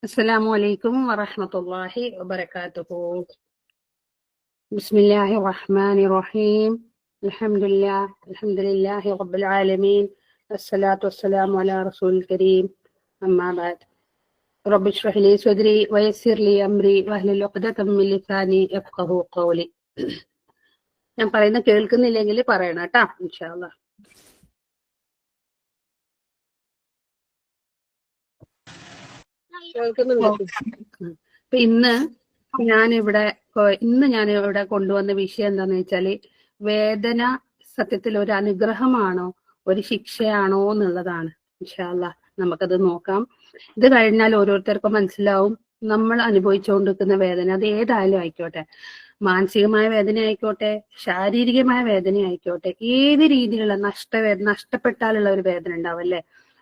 السلام عليكم ورحمة الله وبركاته. بسم الله الرحمن الرحيم. الحمد لله رب العالمين. الصلاة والسلام على رسول الكريم. أما بعد رب اشرح لي صدري ويسر لي أمري واحلل عقدة من لساني يفقهوا قولي. ഞാൻ പറയുന്ന കേൾക്കുന്നില്ലെങ്കിൽ പറയണം കേട്ടാ ഇൻഷാ അല്ലാഹ്. കേൾക്കുന്നുണ്ടോ? അപ്പൊ ഇന്ന് ഞാനിവിടെ കൊണ്ടുവന്ന വിഷയം എന്താന്ന് വെച്ചാല്, വേദന സത്യത്തിൽ ഒരു അനുഗ്രഹമാണോ ഒരു ശിക്ഷയാണോ എന്നുള്ളതാണ്. ഇൻഷാ അല്ലാഹ് നമുക്കത് നോക്കാം. ഇത് കഴിഞ്ഞാൽ ഓരോരുത്തർക്കും മനസ്സിലാവും നമ്മൾ അനുഭവിച്ചുകൊണ്ടിരിക്കുന്ന വേദന അത് ഏതായാലും ആയിക്കോട്ടെ, മാനസികമായ വേദന ആയിക്കോട്ടെ, ശാരീരികമായ വേദന ആയിക്കോട്ടെ, ഏത് രീതിയിലുള്ള നഷ്ടപ്പെട്ടാലുള്ള ഒരു വേദന ഉണ്ടാവും അല്ലെ,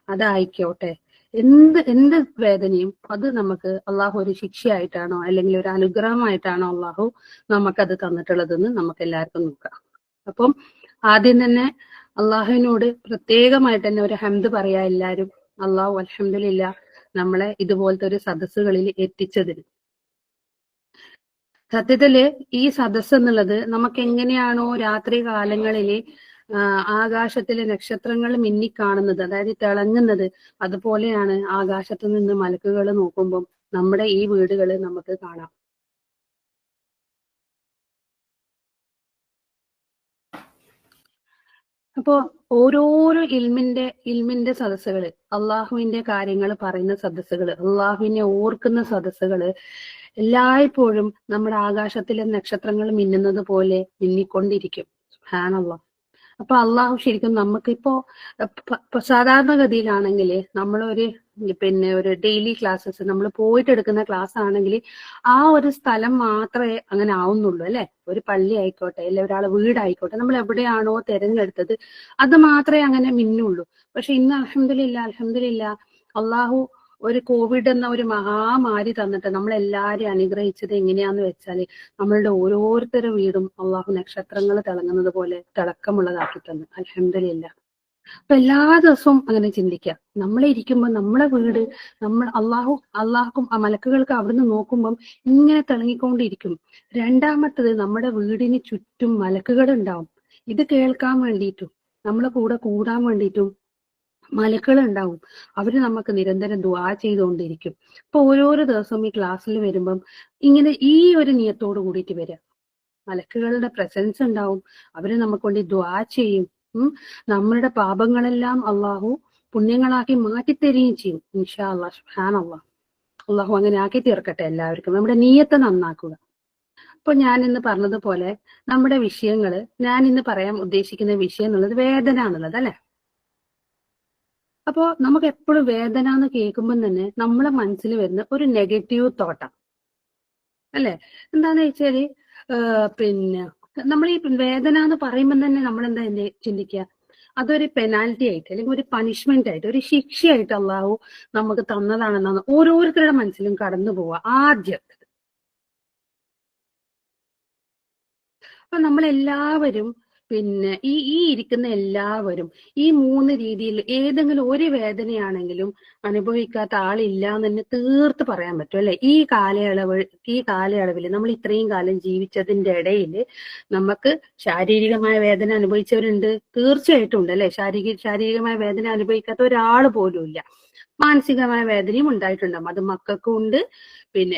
അതായിക്കോട്ടെ, എന്ത് വേദനയും അത് നമുക്ക് അള്ളാഹു ഒരു ശിക്ഷയായിട്ടാണോ അല്ലെങ്കിൽ ഒരു അനുഗ്രഹമായിട്ടാണോ അള്ളാഹു നമുക്കത് തന്നിട്ടുള്ളതെന്ന് നമുക്ക് എല്ലാവർക്കും നോക്കാം. അപ്പം ആദ്യം തന്നെ അള്ളാഹുവിനോട് പ്രത്യേകമായിട്ട് തന്നെ ഒരു ഹംദ് പറയാ എല്ലാവരും. അള്ളാഹു അൽഹംദുലില്ലാ നമ്മളെ ഇതുപോലത്തെ ഒരു സദസ്സുകളിൽ എത്തിച്ചതിന്. സത്യത്തില് ഈ സദസ്സ് എന്നുള്ളത് നമുക്ക് എങ്ങനെയാണോ രാത്രി കാലങ്ങളിൽ ആകാശത്തിലെ നക്ഷത്രങ്ങൾ മിന്നിക്കാണുന്നത്, അതായത് തിളങ്ങുന്നത്, അതുപോലെയാണ് ആകാശത്ത് നിന്ന് മലക്കുകൾ നോക്കുമ്പോൾ നമ്മുടെ ഈ വീടുകൾ നമുക്ക് കാണാം. അപ്പോ ഓരോരോ ഇൽമിന്റെ സദസ്സുകള്, അള്ളാഹുവിന്റെ കാര്യങ്ങൾ പറയുന്ന സദസ്സുകള്, അള്ളാഹുവിനെ ഓർക്കുന്ന സദസ്സുകള് എല്ലായ്പ്പോഴും നമ്മുടെ ആകാശത്തിലെ നക്ഷത്രങ്ങൾ മിന്നുന്നത് പോലെ മിന്നിക്കൊണ്ടിരിക്കും. സുബ്ഹാനല്ലാഹ്. അപ്പൊ അള്ളാഹു ശരിക്കും നമുക്കിപ്പോ സാധാരണഗതിയിലാണെങ്കിൽ നമ്മളൊരു ഒരു ഡെയിലി ക്ലാസ്സസ് നമ്മൾ പോയിട്ട് എടുക്കുന്ന ക്ലാസ് ആണെങ്കിൽ ആ ഒരു സ്ഥലം മാത്രമേ അങ്ങനെ ആവുന്നുള്ളൂ അല്ലെ. ഒരു പള്ളി ആയിക്കോട്ടെ, അല്ലെ ഒരാളെ വീടായിക്കോട്ടെ, നമ്മൾ എവിടെയാണോ തിരഞ്ഞെടുത്തത് അത് മാത്രമേ അങ്ങനെ മിന്നുള്ളൂ. പക്ഷെ ഇന്ന് അൽഹംദുലില്ലാ അള്ളാഹു ഒരു കോവിഡ് എന്ന ഒരു മഹാമാരി തന്നിട്ട് നമ്മളെല്ലാരെയും അനുഗ്രഹിച്ചത് എങ്ങനെയാന്ന് വെച്ചാല്, നമ്മളുടെ ഓരോരുത്തരുടെ വീടും അള്ളാഹു നക്ഷത്രങ്ങൾ തിളങ്ങുന്നത് പോലെ തിളക്കമുള്ളതാക്കി തന്നു. അൽഹംദുലില്ലാ. അപ്പൊ എല്ലാ ദിവസവും അങ്ങനെ ചിന്തിക്കാം. നമ്മളെ ഇരിക്കുമ്പോൾ നമ്മളെ വീട് അള്ളാഹുക്കും ആ മലക്കുകൾക്ക് അവിടുന്ന് നോക്കുമ്പം ഇങ്ങനെ തിളങ്ങിക്കൊണ്ടിരിക്കും. രണ്ടാമത്തത്, നമ്മുടെ വീടിന് ചുറ്റും മലക്കുകൾ ഉണ്ടാവും. ഇത് കേൾക്കാൻ വേണ്ടിയിട്ടും നമ്മളെ കൂടെ കൂടാൻ വേണ്ടിയിട്ടും മലക്കുകൾ ഉണ്ടാവും. അവര് നമുക്ക് നിരന്തരം ദുആ ചെയ്തുകൊണ്ടിരിക്കും. അപ്പൊ ഓരോരോ ദിവസവും ഈ ക്ലാസ്സിൽ വരുമ്പം ഇങ്ങനെ ഈ ഒരു നിയത്തോട് കൂടിയിട്ട് വരിക. മലക്കുകളുടെ പ്രസൻസ് ഉണ്ടാവും. അവര് നമുക്ക് വേണ്ടി ദുആ ചെയ്യും. നമ്മളുടെ പാപങ്ങളെല്ലാം അള്ളാഹു പുണ്യങ്ങളാക്കി മാറ്റിത്തരികയും ചെയ്യും. ഇൻഷാ അല്ലാഹ്. സുബ്ഹാനല്ലാഹ്. അള്ളാഹു അങ്ങനെ ആക്കി തീർക്കട്ടെ എല്ലാവർക്കും. നമ്മുടെ നിയത്ത് നന്നാക്കുക. അപ്പൊ ഞാൻ ഇന്ന് പറഞ്ഞതുപോലെ നമ്മുടെ വിഷയങ്ങള്, ഞാൻ ഇന്ന് പറയാൻ ഉദ്ദേശിക്കുന്ന വിഷയം എന്നുള്ളത് വേദന എന്നുള്ളത് അല്ലെ. അപ്പോ നമുക്ക് എപ്പോഴും വേദന എന്ന് കേൾക്കുമ്പോൾ തന്നെ നമ്മളെ മനസ്സിൽ വരുന്ന ഒരു നെഗറ്റീവ് തോട്ടാ അല്ലെ. എന്താന്ന് വെച്ചാല് നമ്മൾ ഈ വേദന എന്ന് പറയുമ്പോൾ തന്നെ നമ്മൾ എന്താ ചിന്തിക്കുക, അതൊരു പെനാൽറ്റി ആയിട്ട് അല്ലെങ്കിൽ ഒരു പണിഷ്മെന്റ് ആയിട്ട്, ഒരു ശിക്ഷയായിട്ട് അള്ളാഹു നമുക്ക് തന്നതാണെന്നാണ് ഓരോരുത്തരുടെ മനസ്സിലും കടന്നു പോവുക ആദ്യം. അപ്പൊ നമ്മളെല്ലാവരും ഈ ഇരിക്കുന്ന എല്ലാവരും ഈ മൂന്ന് രീതിയിൽ ഏതെങ്കിലും ഒരു വേദനയാണെങ്കിലും അനുഭവിക്കാത്ത ആളില്ല എന്ന് തന്നെ തീർത്ത് പറയാൻ പറ്റും അല്ലെ. ഈ കാലയളവിൽ നമ്മൾ ഇത്രയും കാലം ജീവിച്ചതിന്റെ ഇടയിൽ നമുക്ക് ശാരീരികമായ വേദന അനുഭവിച്ചവരുണ്ട്, തീർച്ചയായിട്ടും ഉണ്ട് അല്ലെ. ശാരീരികമായ വേദന അനുഭവിക്കാത്ത ഒരാൾ പോലും ഇല്ല. മാനസികമായ വേദനയും ഉണ്ടായിട്ടുണ്ടാവും. അത് മക്കൾക്കും ഉണ്ട്,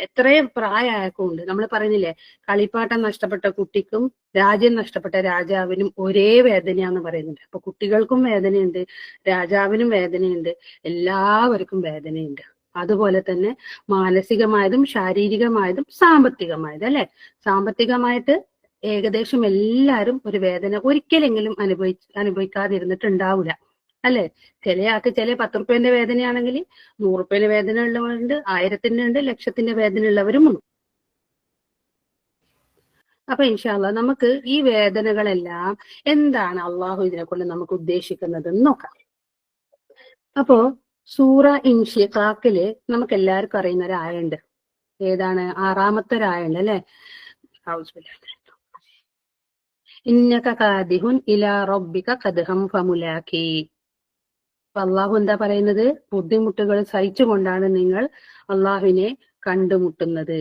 എത്രയും പ്രായമായക്കും ഉണ്ട്. നമ്മൾ പറയുന്നില്ലേ, കളിപ്പാട്ടം നഷ്ടപ്പെട്ട കുട്ടിക്കും രാജ്യം നഷ്ടപ്പെട്ട രാജാവിനും ഒരേ വേദനയാന്ന് പറയുന്നുണ്ട്. അപ്പൊ കുട്ടികൾക്കും വേദനയുണ്ട്, രാജാവിനും വേദനയുണ്ട്, എല്ലാവർക്കും വേദനയുണ്ട്. അതുപോലെ തന്നെ മാനസികമായതും ശാരീരികമായതും സാമ്പത്തികമായതും അല്ലെ. സാമ്പത്തികമായിട്ട് ഏകദേശം എല്ലാവരും ഒരു വേദന ഒരിക്കലെങ്കിലും അനുഭവിക്കാതിരുന്നിട്ടുണ്ടാവില്ല അല്ലെ. ചിലയാൾക്ക് 10 റുപ്യന്റെ വേദനയാണെങ്കിൽ 100 റുപ്യന്റെ വേദന ഉള്ളവരുണ്ട്, 1000-ന്റെ ഉണ്ട്, ലക്ഷത്തിന്റെ വേദന ഉള്ളവരും ഉണ്ട്. അപ്പൊ ഇൻഷാ അല്ലാഹ് നമുക്ക് ഈ വേദനകളെല്ലാം എന്താണ് അള്ളാഹു ഇതിനെ കൊണ്ട് നമുക്ക് ഉദ്ദേശിക്കുന്നത് നോക്കാം. അപ്പോ സൂറ ഇൻഷിഖാഖില് നമുക്ക് എല്ലാവർക്കും അറിയുന്ന ഒരു ആയണ്ട്. ഏതാണ്? 6-ാമത്തെ ഒരു ആയണ്ട് അല്ലെ. ഇന്നക കാദിഹുൻ ഇലാ റബ്ബിക ഖദ്ഹം ഫമുലാഖി. അള്ളാഹു എന്താ പറയുന്നത്? ബുദ്ധിമുട്ടുകൾ സഹിച്ചുകൊണ്ടാണ് നിങ്ങൾ അള്ളാഹുവിനെ കണ്ടുമുട്ടുന്നത്.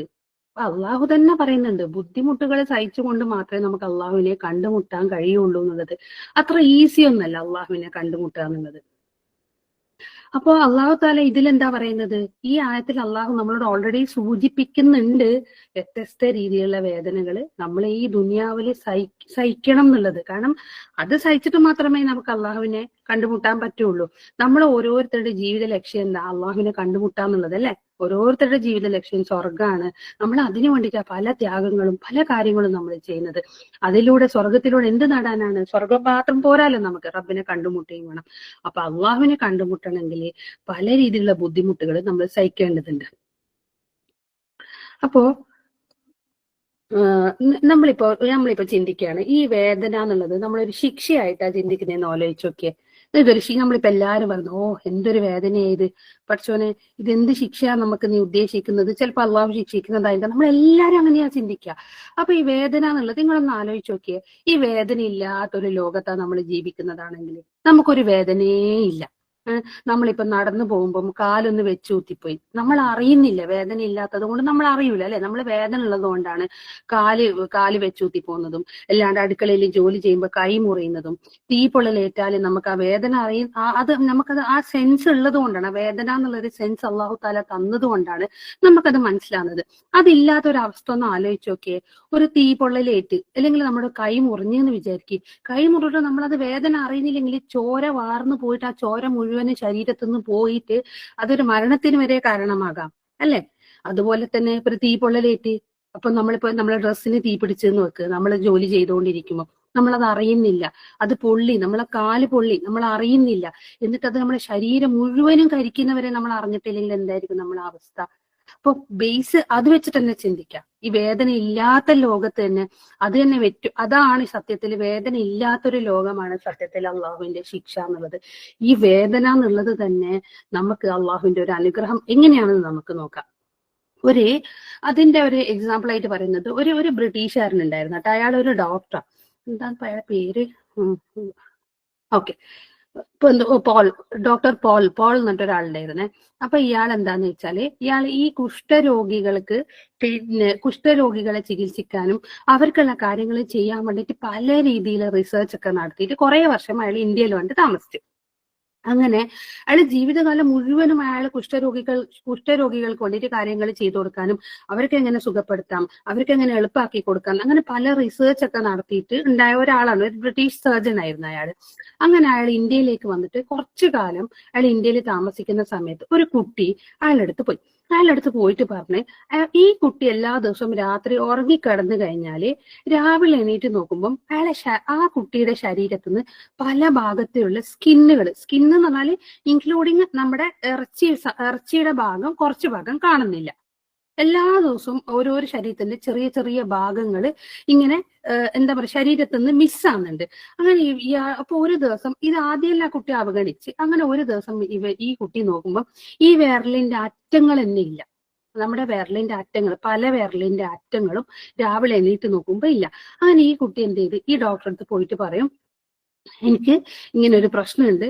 അള്ളാഹു തന്നെ പറയുന്നുണ്ട്, ബുദ്ധിമുട്ടുകൾ സഹിച്ചുകൊണ്ട് മാത്രമേ നമുക്ക് അള്ളാഹുവിനെ കണ്ടുമുട്ടാൻ കഴിയുള്ളൂ എന്നുള്ളത്. അത്ര ഈസി ഒന്നല്ല അള്ളാഹുവിനെ കണ്ടുമുട്ടുക എന്നുള്ളത്. അപ്പോ അള്ളാഹു താല ഇതിലെന്താ പറയുന്നത്? ഈ ആയത്തിൽ അള്ളാഹു നമ്മളോട് ഓൾറെഡി സൂചിപ്പിക്കുന്നുണ്ട് വ്യത്യസ്ത രീതിയിലുള്ള വേദനകൾ നമ്മൾ ഈ ദുനിയാവിൽ സഹിക്കണം എന്നുള്ളത്. കാരണം അത് സഹിച്ചിട്ട് മാത്രമേ നമുക്ക് അള്ളാഹുവിനെ കണ്ടുമുട്ടാൻ പറ്റുള്ളൂ. നമ്മൾ ഓരോരുത്തരുടെ ജീവിത ലക്ഷ്യം എന്താ? അള്ളാഹുവിനെ കണ്ടുമുട്ടാന്നുള്ളത് അല്ലെ? ഓരോരുത്തരുടെ ജീവിത ലക്ഷ്യം സ്വർഗ്ഗമാണ്. നമ്മൾ അതിനു വേണ്ടിയിട്ടാ പല ത്യാഗങ്ങളും പല കാര്യങ്ങളും നമ്മൾ ചെയ്യുന്നത്. അതിലൂടെ സ്വർഗത്തിലൂടെ എന്ത് നേടാനാണ്? സ്വർഗം മാത്രം പോരാലോ നമുക്ക്, റബ്ബിനെ കണ്ടുമുട്ടുകയും വേണം. അപ്പൊ അള്ളാഹുവിനെ കണ്ടുമുട്ടണമെങ്കിൽ പല രീതിയിലുള്ള ബുദ്ധിമുട്ടുകൾ നമ്മൾ സഹിക്കേണ്ടതുണ്ട്. അപ്പോ നമ്മളിപ്പോ ചിന്തിക്കുകയാണ്, ഈ വേദന എന്നുള്ളത് നമ്മളൊരു ശിക്ഷയായിട്ടാ ചിന്തിക്കുന്നതെന്ന് ആലോചിച്ച് നോക്കിയേ. ഇതൊരു നമ്മളിപ്പോ എല്ലാരും പറഞ്ഞു, ഓ എന്തൊരു വേദനയായത് പഠിച്ചോനെ, ഇതെന്ത് ശിക്ഷയാ നമുക്ക് നീ ഉദ്ദേശിക്കുന്നത്? ചിലപ്പോ അള്ളാഹു ശിക്ഷിക്കുന്നതായിരിക്കാം. നമ്മളെല്ലാരും അങ്ങനെയാ ചിന്തിക്കുക. അപ്പൊ ഈ വേദന എന്നുള്ളത് നിങ്ങളൊന്ന് ആലോചിച്ച് നോക്കിയേ. ഈ വേദന ഇല്ലാത്തൊരു ലോകത്താ നമ്മൾ ജീവിക്കുന്നതാണെങ്കിൽ നമുക്കൊരു വേദനയേ ഇല്ല. നമ്മളിപ്പോ നടന്നു പോകുമ്പോൾ കാലൊന്ന് വെച്ച് കുത്തിപ്പോയി, നമ്മൾ അറിയുന്നില്ല. വേദന ഇല്ലാത്തത് കൊണ്ട് നമ്മൾ അറിയൂല അല്ലെ? നമ്മൾ വേദന ഉള്ളത് കൊണ്ടാണ് കാല് വെച്ച് കുത്തി പോകുന്നതും, അല്ലാണ്ട് അടുക്കളയിൽ ജോലി ചെയ്യുമ്പോൾ കൈ മുറിയുന്നതും, തീ പൊള്ളലേറ്റാലും നമുക്ക് ആ വേദന അത് നമുക്കത് ആ സെൻസ് ഉള്ളത് കൊണ്ടാണ്, വേദന എന്നുള്ളൊരു സെൻസ് അള്ളാഹു താല തന്നത് കൊണ്ടാണ് നമുക്കത് മനസ്സിലാവുന്നത്. അതില്ലാത്തൊരവസ്ഥ ഒന്ന് ആലോചിച്ച് നോക്കിയേ. ഒരു തീ പൊള്ളലേറ്റ് അല്ലെങ്കിൽ നമ്മുടെ കൈ മുറിഞ്ഞെന്ന് വിചാരിക്കും. കൈ മുറിഞ്ഞിട്ട് നമ്മളത് വേദന അറിയുന്നില്ലെങ്കിൽ ചോര വാർന്നു പോയിട്ട് ആ ചോര മുഴുവൻ ശരീരത്തിൽ നിന്ന് പോയിട്ട് അതൊരു മരണത്തിന് വരെ കാരണമാകാം അല്ലെ? അതുപോലെ തന്നെ ഒരു തീ പൊള്ളലേറ്റ്, അപ്പൊ നമ്മളെ ഡ്രസ്സിന് തീ പിടിച്ചെന്ന് വെക്ക്, നമ്മൾ ജോലി ചെയ്തുകൊണ്ടിരിക്കുമ്പോൾ നമ്മളത് അറിയുന്നില്ല, അത് പൊള്ളി, നമ്മളെ കാല് പൊള്ളി, നമ്മൾ അറിയുന്നില്ല. എന്നിട്ട് അത് നമ്മുടെ ശരീരം മുഴുവനും കരിക്കുന്നവരെ നമ്മൾ അറിഞ്ഞിട്ടില്ലെങ്കിൽ എന്തായിരിക്കും നമ്മളെ അവസ്ഥ? അപ്പൊ ബേസ് അത് വെച്ചിട്ട് തന്നെ ചിന്തിക്കാം. ഈ വേദന ഇല്ലാത്ത ലോകത്ത് തന്നെ അത് തന്നെ അതാണ് സത്യത്തിൽ വേദന ഇല്ലാത്തൊരു ലോകമാണ് സത്യത്തിൽ അള്ളാഹുവിന്റെ ശിക്ഷ എന്നുള്ളത്. ഈ വേദന എന്നുള്ളത് തന്നെ നമുക്ക് അള്ളാഹുവിന്റെ ഒരു അനുഗ്രഹം എങ്ങനെയാണെന്ന് നമുക്ക് നോക്കാം. അതിന്റെ ഒരു എക്സാമ്പിൾ ആയിട്ട് പറയുന്നത് ഒരു ബ്രിട്ടീഷുകാരനുണ്ടായിരുന്നു കേട്ടോ. അയാൾ ഒരു ഡോക്ടർ, എന്താണ് അയാളുടെ പേര്? ഓക്കെ, ഡോക്ടർ പോൾ എന്നിട്ട് ഒരാളുണ്ടായിരുന്നേ. അപ്പൊ ഇയാൾ എന്താന്ന് വെച്ചാല്, ഇയാൾ ഈ കുഷ്ഠരോഗികളെ ചികിത്സിക്കാനും അവർക്കുള്ള കാര്യങ്ങൾ ചെയ്യാൻ വേണ്ടിയിട്ട് പല രീതിയിലുള്ള റിസർച്ച് ഒക്കെ നടത്തിയിട്ട് കുറെ വർഷം അയാൾ ഇന്ത്യയിൽ വന്നിട്ട് താമസിച്ചു. അങ്ങനെ അയാൾ ജീവിതകാലം മുഴുവനും അയാൾ കുഷ്ഠരോഗികൾക്ക് വേണ്ടിയിട്ട് കാര്യങ്ങൾ ചെയ്തു കൊടുക്കാനും അവർക്ക് എങ്ങനെ സുഖപ്പെടുത്താം, അവർക്ക് എങ്ങനെ എളുപ്പമാക്കി കൊടുക്കാം, അങ്ങനെ പല റിസർച്ച് ഒക്കെ നടത്തിയിട്ട് ഉണ്ടായ ഒരാളാണ്. ഒരു ബ്രിട്ടീഷ് സർജൻ ആയിരുന്നു അയാൾ. അങ്ങനെ അയാൾ ഇന്ത്യയിലേക്ക് വന്നിട്ട് കുറച്ചു കാലം അയാൾ ഇന്ത്യയിൽ താമസിക്കുന്ന സമയത്ത് ഒരു കുട്ടി അയാളുടെ അടുത്ത് പോയിട്ട് പറഞ്ഞ്, ഈ കുട്ടി എല്ലാ ദിവസവും രാത്രി ഉറങ്ങിക്കിടന്നു കഴിഞ്ഞാല് രാവിലെ എണീറ്റ് നോക്കുമ്പം ആ കുട്ടിയുടെ ശരീരത്തിൽ നിന്ന് പല ഭാഗത്തുള്ള സ്കിന്ന് എന്ന് പറഞ്ഞാല് ഇൻക്ലൂഡിങ് നമ്മുടെ ഇറച്ചിയുടെ ഭാഗം, കുറച്ച് ഭാഗം കാണുന്നില്ല. എല്ലാ ദിവസവും ഓരോരോ ശരീരത്തിന്റെ ചെറിയ ചെറിയ ഭാഗങ്ങൾ ഇങ്ങനെ എന്താ പറയുക ശരീരത്തിൽ നിന്ന് മിസ്സാകുന്നുണ്ട്. അങ്ങനെ അപ്പൊ ഒരു ദിവസം ഇത് ആദ്യമല്ല കുട്ടി അവഗണിച്ച്, അങ്ങനെ ഒരു ദിവസം ഈ കുട്ടി നോക്കുമ്പോൾ ഈ വിരലിന്റെ അറ്റങ്ങൾ തന്നെ ഇല്ല. നമ്മുടെ വിരലിന്റെ അറ്റങ്ങൾ, പല വിരലിന്റെ അറ്റങ്ങളും രാവിലെ എണീറ്റ് നോക്കുമ്പോ ഇല്ല. അങ്ങനെ ഈ കുട്ടി എന്ത് ചെയ്ത് ഈ ഡോക്ടറെ അടുത്ത് പോയിട്ട് പറയും, എനിക്ക് ഇങ്ങനെ ഒരു പ്രശ്നമുണ്ട്.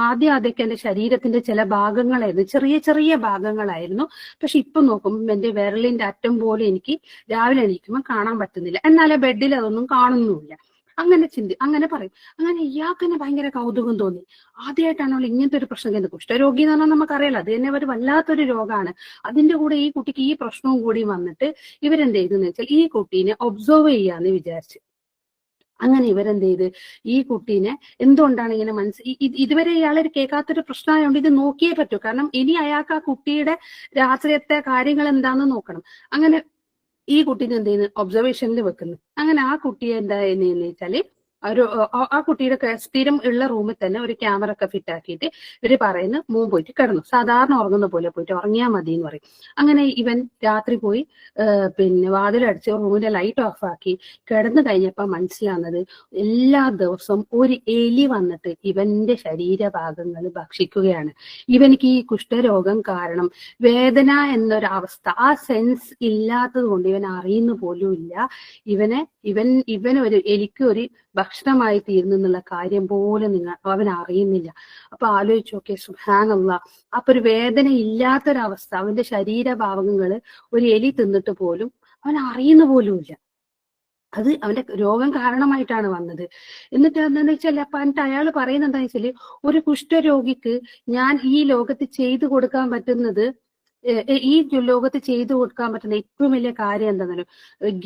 ആദ്യമൊക്കെ എന്റെ ശരീരത്തിന്റെ ചില ഭാഗങ്ങളായിരുന്നു, ചെറിയ ചെറിയ ഭാഗങ്ങളായിരുന്നു. പക്ഷെ ഇപ്പൊ നോക്കുമ്പോൾ എന്റെ വിരലിന്റെ അറ്റം പോലെ എനിക്ക് രാവിലെ എണീക്കുമ്പോൾ കാണാൻ പറ്റുന്നില്ല. എന്നാലും ബെഡിൽ അതൊന്നും കാണുന്നുമില്ല. അങ്ങനെ പറയും. അങ്ങനെ ഇയാൾക്ക് തന്നെ ഭയങ്കര കൗതുകം തോന്നി. ആദ്യമായിട്ടാണല്ലോ ഇങ്ങനത്തെ ഒരു പ്രശ്നം ചെയ്യുന്നത്. കുഷ്ഠരോഗി എന്ന് പറഞ്ഞാൽ നമുക്കറിയാലോ, അത് തന്നെ ഒരു വല്ലാത്തൊരു രോഗമാണ്. അതിന്റെ കൂടെ ഈ കുട്ടിക്ക് ഈ പ്രശ്നവും കൂടി വന്നിട്ട് ഇവരെന്ത് ചെയ്തെന്ന് വെച്ചാൽ ഈ കുട്ടീനെ ഒബ്സർവ് ചെയ്യാന്ന് വിചാരിച്ചു. അങ്ങനെ ഇവരെന്ത് ചെയ്ത് ഈ കുട്ടീനെ എന്തുകൊണ്ടാണ് ഇങ്ങനെ ഇതുവരെ ഇയാൾ കേൾക്കാത്തൊരു പ്രശ്നമായതുകൊണ്ട് ഇത് നോക്കിയേ പറ്റൂ. കാരണം ഇനി അയാൾക്ക് ആ കുട്ടിയുടെ രാത്രിയത്തെ കാര്യങ്ങൾ എന്താന്ന് നോക്കണം. അങ്ങനെ ഈ കുട്ടീനെ എന്ത് ചെയ്യുന്നു, ഒബ്സർവേഷനിൽ വെക്കുന്നു. അങ്ങനെ ആ കുട്ടിയെ എന്താ ചെയ്യുന്നതെന്ന് വെച്ചാല് ആ കുട്ടിയുടെ സ്ഥിരം ഉള്ള റൂമിൽ തന്നെ ഒരു ക്യാമറ ഒക്കെ ഫിറ്റ് ആക്കിയിട്ട് ഇവര് പറയുന്നു മോൻ പോയിട്ട് കിടന്നു, സാധാരണ ഉറങ്ങുന്ന പോലെ പോയിട്ട് ഉറങ്ങിയാൽ മതി എന്ന് പറയും. അങ്ങനെ ഇവൻ രാത്രി പോയി വാതിലടിച്ച് റൂമിന്റെ ലൈറ്റ് ഓഫ് ആക്കി കിടന്നു കഴിഞ്ഞപ്പോ മനസ്സിലാവുന്നത് എല്ലാ ദിവസവും ഒരു എലി വന്നിട്ട് ഇവന്റെ ശരീരഭാഗങ്ങൾ ഭക്ഷിക്കുകയാണ്. ഇവനിക്ക് ഈ കുഷ്ഠരോഗം കാരണം വേദന എന്നൊരവസ്ഥ, ആ സെൻസ് ഇല്ലാത്തത് കൊണ്ട് ഇവൻ അറിയുന്ന പോലും ഇല്ല. ഇവനൊരു എലിക്ക് ഒരു ഭക്ഷണമായി തീരുന്നു എന്നുള്ള കാര്യം പോലും അവൻ അറിയുന്നില്ല. അപ്പൊ ആലോചിച്ച് നോക്കിയേ, സുബ്ഹാനല്ലാഹ്. അപ്പൊ ഒരു വേദന ഇല്ലാത്തൊരവസ്ഥ, അവന്റെ ശരീരഭാവങ്ങള് ഒരു എലി തിന്നിട്ട് പോലും അവൻ അറിയുന്ന പോലുമില്ല. അത് അവന്റെ രോഗം കാരണമായിട്ടാണ് വന്നത്. എന്നിട്ട് എന്താന്ന് വെച്ചാൽ അപ്പൊ എന്നിട്ട് അയാൾ പറയുന്നത് എന്താന്ന് വെച്ചാല്, ഒരു കുഷ്ഠരോഗിക്ക് ഞാൻ ഈ ലോകത്ത് ചെയ്തു കൊടുക്കാൻ പറ്റുന്നത്, ഈ ലോകത്ത് ചെയ്തു കൊടുക്കാൻ പറ്റുന്ന ഏറ്റവും വലിയ കാര്യം എന്താണെന്നോ,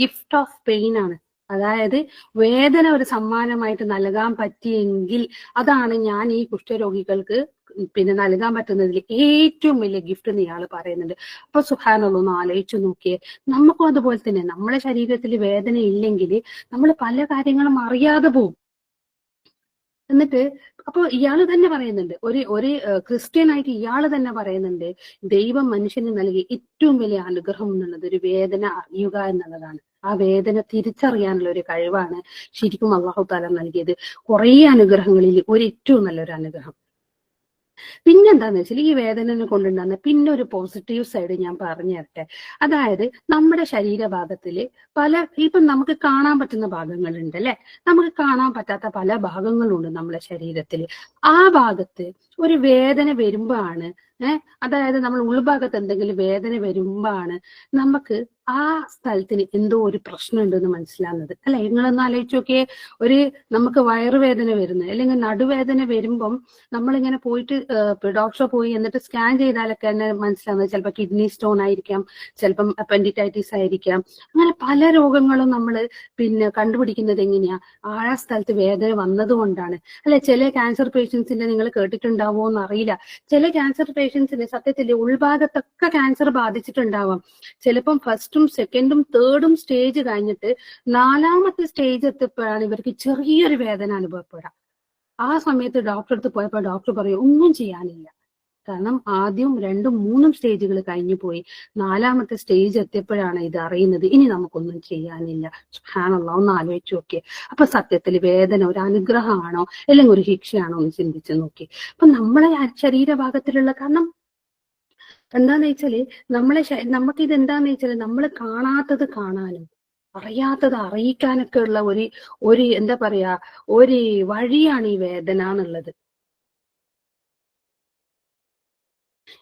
ഗിഫ്റ്റ് ഓഫ് പെയിൻ ആണ്. അതായത് വേദന ഒരു സമ്മാനമായിട്ട് നൽകാൻ പറ്റിയെങ്കിൽ അതാണ് ഞാൻ ഈ കുഷ്ഠരോഗികൾക്ക് പിന്നെ നൽകാൻ പറ്റുന്നതിൽ ഏറ്റവും വലിയ ഗിഫ്റ്റ് എന്ന് ഇയാൾ പറയുന്നുണ്ട്. അപ്പൊ സുബ്ഹാനല്ലാഹ്, ഒന്ന് ആലോചിച്ചു നോക്കിയേ. നമുക്കും അതുപോലെ തന്നെ നമ്മളെ ശരീരത്തിൽ വേദന ഇല്ലെങ്കിൽ നമ്മൾ പല കാര്യങ്ങളും അറിയാതെ പോകും. എന്നിട്ട് അപ്പൊ ഇയാള് തന്നെ പറയുന്നുണ്ട്, ഒരു ക്രിസ്ത്യൻ ആയിട്ട് ഇയാള് തന്നെ പറയുന്നുണ്ട്, ദൈവം മനുഷ്യന് നൽകിയ ഏറ്റവും വലിയ അനുഗ്രഹം എന്നുള്ളത് ഒരു വേദന അറിയുക എന്നുള്ളതാണ്. ആ വേദന തിരിച്ചറിയാനുള്ള ഒരു കഴിവാണ് ശരിക്കും അല്ലാഹു തആല നൽകിയത്. കുറെ അനുഗ്രഹങ്ങളിൽ ഒരു ഏറ്റവും നല്ലൊരു അനുഗ്രഹം. പിന്നെന്താന്ന് വെച്ചാൽ ഈ വേദന കൊണ്ടുണ്ടാകുന്ന പിന്നെ ഒരു പോസിറ്റീവ് സൈഡ് ഞാൻ പറഞ്ഞു തരട്ടെ. അതായത് നമ്മുടെ ശരീരഭാഗത്തില് ഇപ്പം നമുക്ക് കാണാൻ പറ്റുന്ന ഭാഗങ്ങളുണ്ട് അല്ലെ, നമുക്ക് കാണാൻ പറ്റാത്ത പല ഭാഗങ്ങളുണ്ട് നമ്മുടെ ശരീരത്തിൽ. ആ ഭാഗത്ത് ഒരു വേദന വരുമ്പോഴാണ്, അതായത് നമ്മൾ ഉൾഭാഗത്ത് എന്തെങ്കിലും വേദന വരുമ്പോഴാണ് നമുക്ക് ആ സ്ഥലത്തിന് എന്തോ ഒരു പ്രശ്നം ഉണ്ടെന്ന് മനസ്സിലാകുന്നത് അല്ലെ. നിങ്ങളൊന്ന് ആലോചിച്ച് നോക്കിയേ, നമുക്ക് വയറുവേദന വരുന്നത് അല്ലെങ്കിൽ നടുവേദന വരുമ്പം നമ്മളിങ്ങനെ പോയിട്ട് ഡോക്ടറെ പോയി എന്നിട്ട് സ്കാൻ ചെയ്താലൊക്കെ തന്നെ മനസ്സിലാകുന്നത് ചിലപ്പോൾ കിഡ്നി സ്റ്റോൺ ആയിരിക്കാം, ചിലപ്പം അപ്പൻഡിറ്റൈറ്റിസ് ആയിരിക്കാം. അങ്ങനെ പല രോഗങ്ങളും നമ്മൾ പിന്നെ കണ്ടുപിടിക്കുന്നത് എങ്ങനെയാ, ആ സ്ഥലത്ത് വേദന വന്നതുകൊണ്ടാണ് അല്ലെ. ചില ക്യാൻസർ പേഷ്യൻസിന്റെ നിങ്ങൾ കേട്ടിട്ടുണ്ടാവോ എന്നറിയില്ല, ചില ക്യാൻസർ പേഷ്യൻസിന് സത്യത്തിൽ ഉൾഭാഗത്തൊക്കെ ക്യാൻസർ ബാധിച്ചിട്ടുണ്ടാവാം. ചിലപ്പം ഫസ്റ്റും സെക്കൻഡും തേർഡും സ്റ്റേജ് കഴിഞ്ഞിട്ട് 4ാമത്തെ സ്റ്റേജ് എത്തിയപ്പോഴാണ് ഇവർക്ക് ചെറിയൊരു വേദന അനുഭവപ്പെടാം. ആ സമയത്ത് ഡോക്ടറെ അടുത്ത് പോയപ്പോൾ ഡോക്ടർ പറയും ഒന്നും ചെയ്യാനില്ല, കാരണം ആദ്യവും 2ഉം 3ഉം സ്റ്റേജുകൾ കഴിഞ്ഞു പോയി, 4ാമത്തെ സ്റ്റേജ് എത്തിയപ്പോഴാണ് ഇത് അറിയുന്നത്, ഇനി നമുക്കൊന്നും ചെയ്യാനില്ല. സുബ്ഹാനല്ലാഹ്, ഒന്ന് ആലോചിച്ച് നോക്കിയേ. അപ്പൊ സത്യത്തിൽ വേദന ഒരു അനുഗ്രഹമാണോ അല്ലെങ്കിൽ ഒരു ശിക്ഷയാണോ എന്ന് ചിന്തിച്ച് നോക്കി. അപ്പൊ നമ്മളെ ശരീരഭാഗത്തിലുള്ള, കാരണം എന്താന്ന് വെച്ചാല് നമുക്ക് ഇത് എന്താന്ന് വെച്ചാല് നമ്മൾ കാണാത്തത് കാണാനും അറിയാത്തത് അറിയിക്കാനൊക്കെ ഉള്ള ഒരു എന്താ പറയാ, ഒരു വഴിയാണ് ഈ വേദന എന്നുള്ളത്.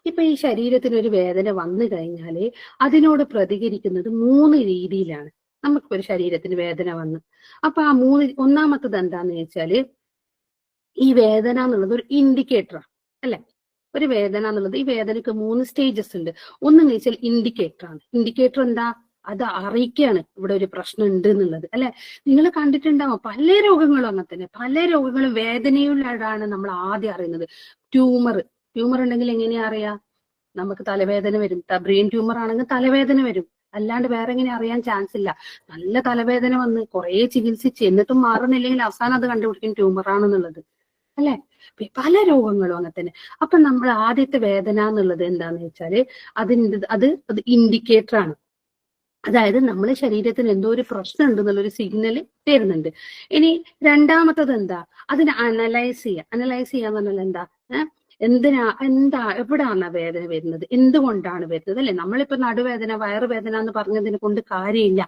ഇപ്പൊ ഈ ശരീരത്തിന് ഒരു വേദന വന്നു കഴിഞ്ഞാല് അതിനോട് പ്രതികരിക്കുന്നത് 3 രീതിയിലാണ്. നമുക്കിപ്പോ ഒരു ശരീരത്തിന് വേദന വന്നു, അപ്പൊ ആ ഒന്നാമത്തത് എന്താന്ന് വെച്ചാല്, ഈ വേദന എന്നുള്ളത് ഒരു ഇൻഡിക്കേറ്ററാണ് അല്ലെ. ഒരു വേദന എന്നുള്ളത്, ഈ വേദനയ്ക്ക് 3 സ്റ്റേജസ് ഉണ്ട്. ഒന്നെന്ന് വെച്ചാൽ ഇൻഡിക്കേറ്റർ ആണ്. ഇൻഡിക്കേറ്റർ എന്താ, അത് അറിയിക്കുകയാണ് ഇവിടെ ഒരു പ്രശ്നം ഉണ്ട് എന്നുള്ളത് അല്ലെ. നിങ്ങൾ കണ്ടിട്ടുണ്ടാവും പല രോഗങ്ങളും അങ്ങനെ തന്നെ, പല രോഗങ്ങളും വേദനയിലാണ് നമ്മൾ ആദ്യം അറിയുന്നത്. ട്യൂമർ ഉണ്ടെങ്കിൽ എങ്ങനെയാ അറിയാ, നമുക്ക് തലവേദന വരും. ബ്രെയിൻ ട്യൂമർ ആണെങ്കിൽ തലവേദന വരും, അല്ലാണ്ട് വേറെ എങ്ങനെ അറിയാൻ ചാൻസ് ഇല്ല. നല്ല തലവേദന വന്ന് കുറെ ചികിത്സിച്ച് എന്നിട്ടും മാറുന്നില്ലെങ്കിൽ അവസാനം അത് കണ്ടുപിടിക്കും ട്യൂമർ ആണെന്നുള്ളത് അല്ലെ. പല രോഗങ്ങളും അങ്ങനെ തന്നെ. അപ്പൊ നമ്മൾ ആദ്യത്തെ വേദന എന്നുള്ളത് എന്താന്ന് വെച്ചാല് അത് ഇൻഡിക്കേറ്റർ ആണ്. അതായത് നമ്മുടെ ശരീരത്തിന് എന്തോ ഒരു പ്രശ്നം ഉണ്ടെന്നുള്ളൊരു സിഗ്നൽ തരുന്നുണ്ട്. ഇനി രണ്ടാമത്തത് എന്താ, അതിനെ അനലൈസ് ചെയ്യാന്ന് പറഞ്ഞാൽ എന്താ എവിടാണ് വേദന വരുന്നത്, എന്തുകൊണ്ടാണ് വരുന്നത് അല്ലെ. നമ്മളിപ്പോ നടുവേദന വയറുവേദന എന്ന് പറഞ്ഞതിനെ കൊണ്ട് കാര്യമില്ല,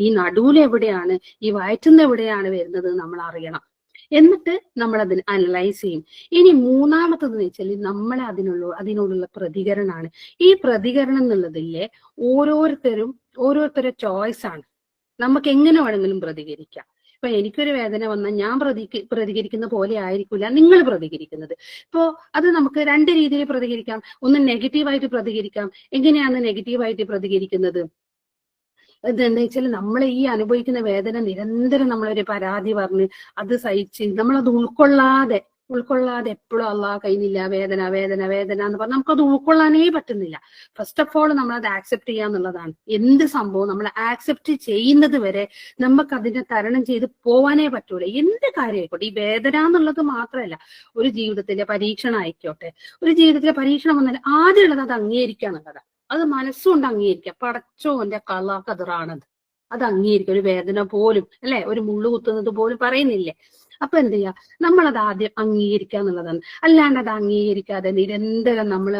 ഈ നടുവിൽ എവിടെയാണ്, ഈ വയറ്റുന്ന എവിടെയാണ് വരുന്നത് നമ്മൾ അറിയണം. എന്നിട്ട് നമ്മൾ അതിന് അനലൈസ് ചെയ്യും. ഇനി മൂന്നാമത്തത് വെച്ചാൽ നമ്മളെ അതിനോടുള്ള പ്രതികരണമാണ്. ഈ പ്രതികരണം എന്നുള്ളതില്ലേ ഓരോരുത്തരുടെ ചോയ്സ് ആണ്. നമുക്ക് എങ്ങനെ വേണമെങ്കിലും പ്രതികരിക്കാം. ഇപ്പൊ എനിക്കൊരു വേദന വന്നാൽ ഞാൻ പ്രതികരിക്കുന്ന പോലെ ആയിരിക്കില്ല നിങ്ങൾ പ്രതികരിക്കുന്നത്. ഇപ്പോ അത് നമുക്ക് 2 രീതിയിൽ പ്രതികരിക്കാം. ഒന്ന് നെഗറ്റീവായിട്ട് പ്രതികരിക്കാം. എങ്ങനെയാണ് നെഗറ്റീവായിട്ട് പ്രതികരിക്കുന്നത്, എന്താ വെച്ചാൽ നമ്മൾ ഈ അനുഭവിക്കുന്ന വേദന നിരന്തരം നമ്മളൊരു പരാതി പറഞ്ഞ് അത് സഹിച്ച് നമ്മളത് ഉൾക്കൊള്ളാതെ എപ്പോഴും അള്ളാഹ് കഴിയുന്നില്ല, വേദന വേദന വേദന എന്ന് പറഞ്ഞാൽ നമുക്കത് ഉൾക്കൊള്ളാനേ പറ്റുന്നില്ല. ഫസ്റ്റ് ഓഫ് ഓൾ നമ്മളത് ആക്സെപ്റ്റ് ചെയ്യാന്നുള്ളതാണ്. എന്ത് സംഭവം നമ്മൾ ആക്സെപ്റ്റ് ചെയ്യുന്നത് വരെ നമുക്ക് അതിനെ തരണം ചെയ്ത് പോവാനേ പറ്റൂല. എന്ത് കാര്യമായിക്കോട്ടെ, ഈ വേദന എന്നുള്ളത് മാത്രമല്ല, ഒരു ജീവിതത്തിലെ പരീക്ഷണം ആയിക്കോട്ടെ, ഒരു ജീവിതത്തിലെ പരീക്ഷണം വന്നാൽ ആദ്യമുള്ളത് അത് അംഗീകരിക്കുക എന്നുള്ളതാണ്. അത് മനസ്സുകൊണ്ട് അംഗീകരിക്കുക, പടച്ചോന്റെ കലാകതിറാണത്, അത് അംഗീകരിക്കുക. ഒരു വേദന പോലും അല്ലെ, ഒരു മുള്ളു കുത്തുന്നത് പോലും പറയുന്നില്ലേ, അപ്പൊ എന്ത് ചെയ്യാ, നമ്മളത് ആദ്യം അംഗീകരിക്കുക എന്നുള്ളതാണ്. അല്ലാണ്ട് അത് അംഗീകരിക്കാതെ നിരന്തരം നമ്മൾ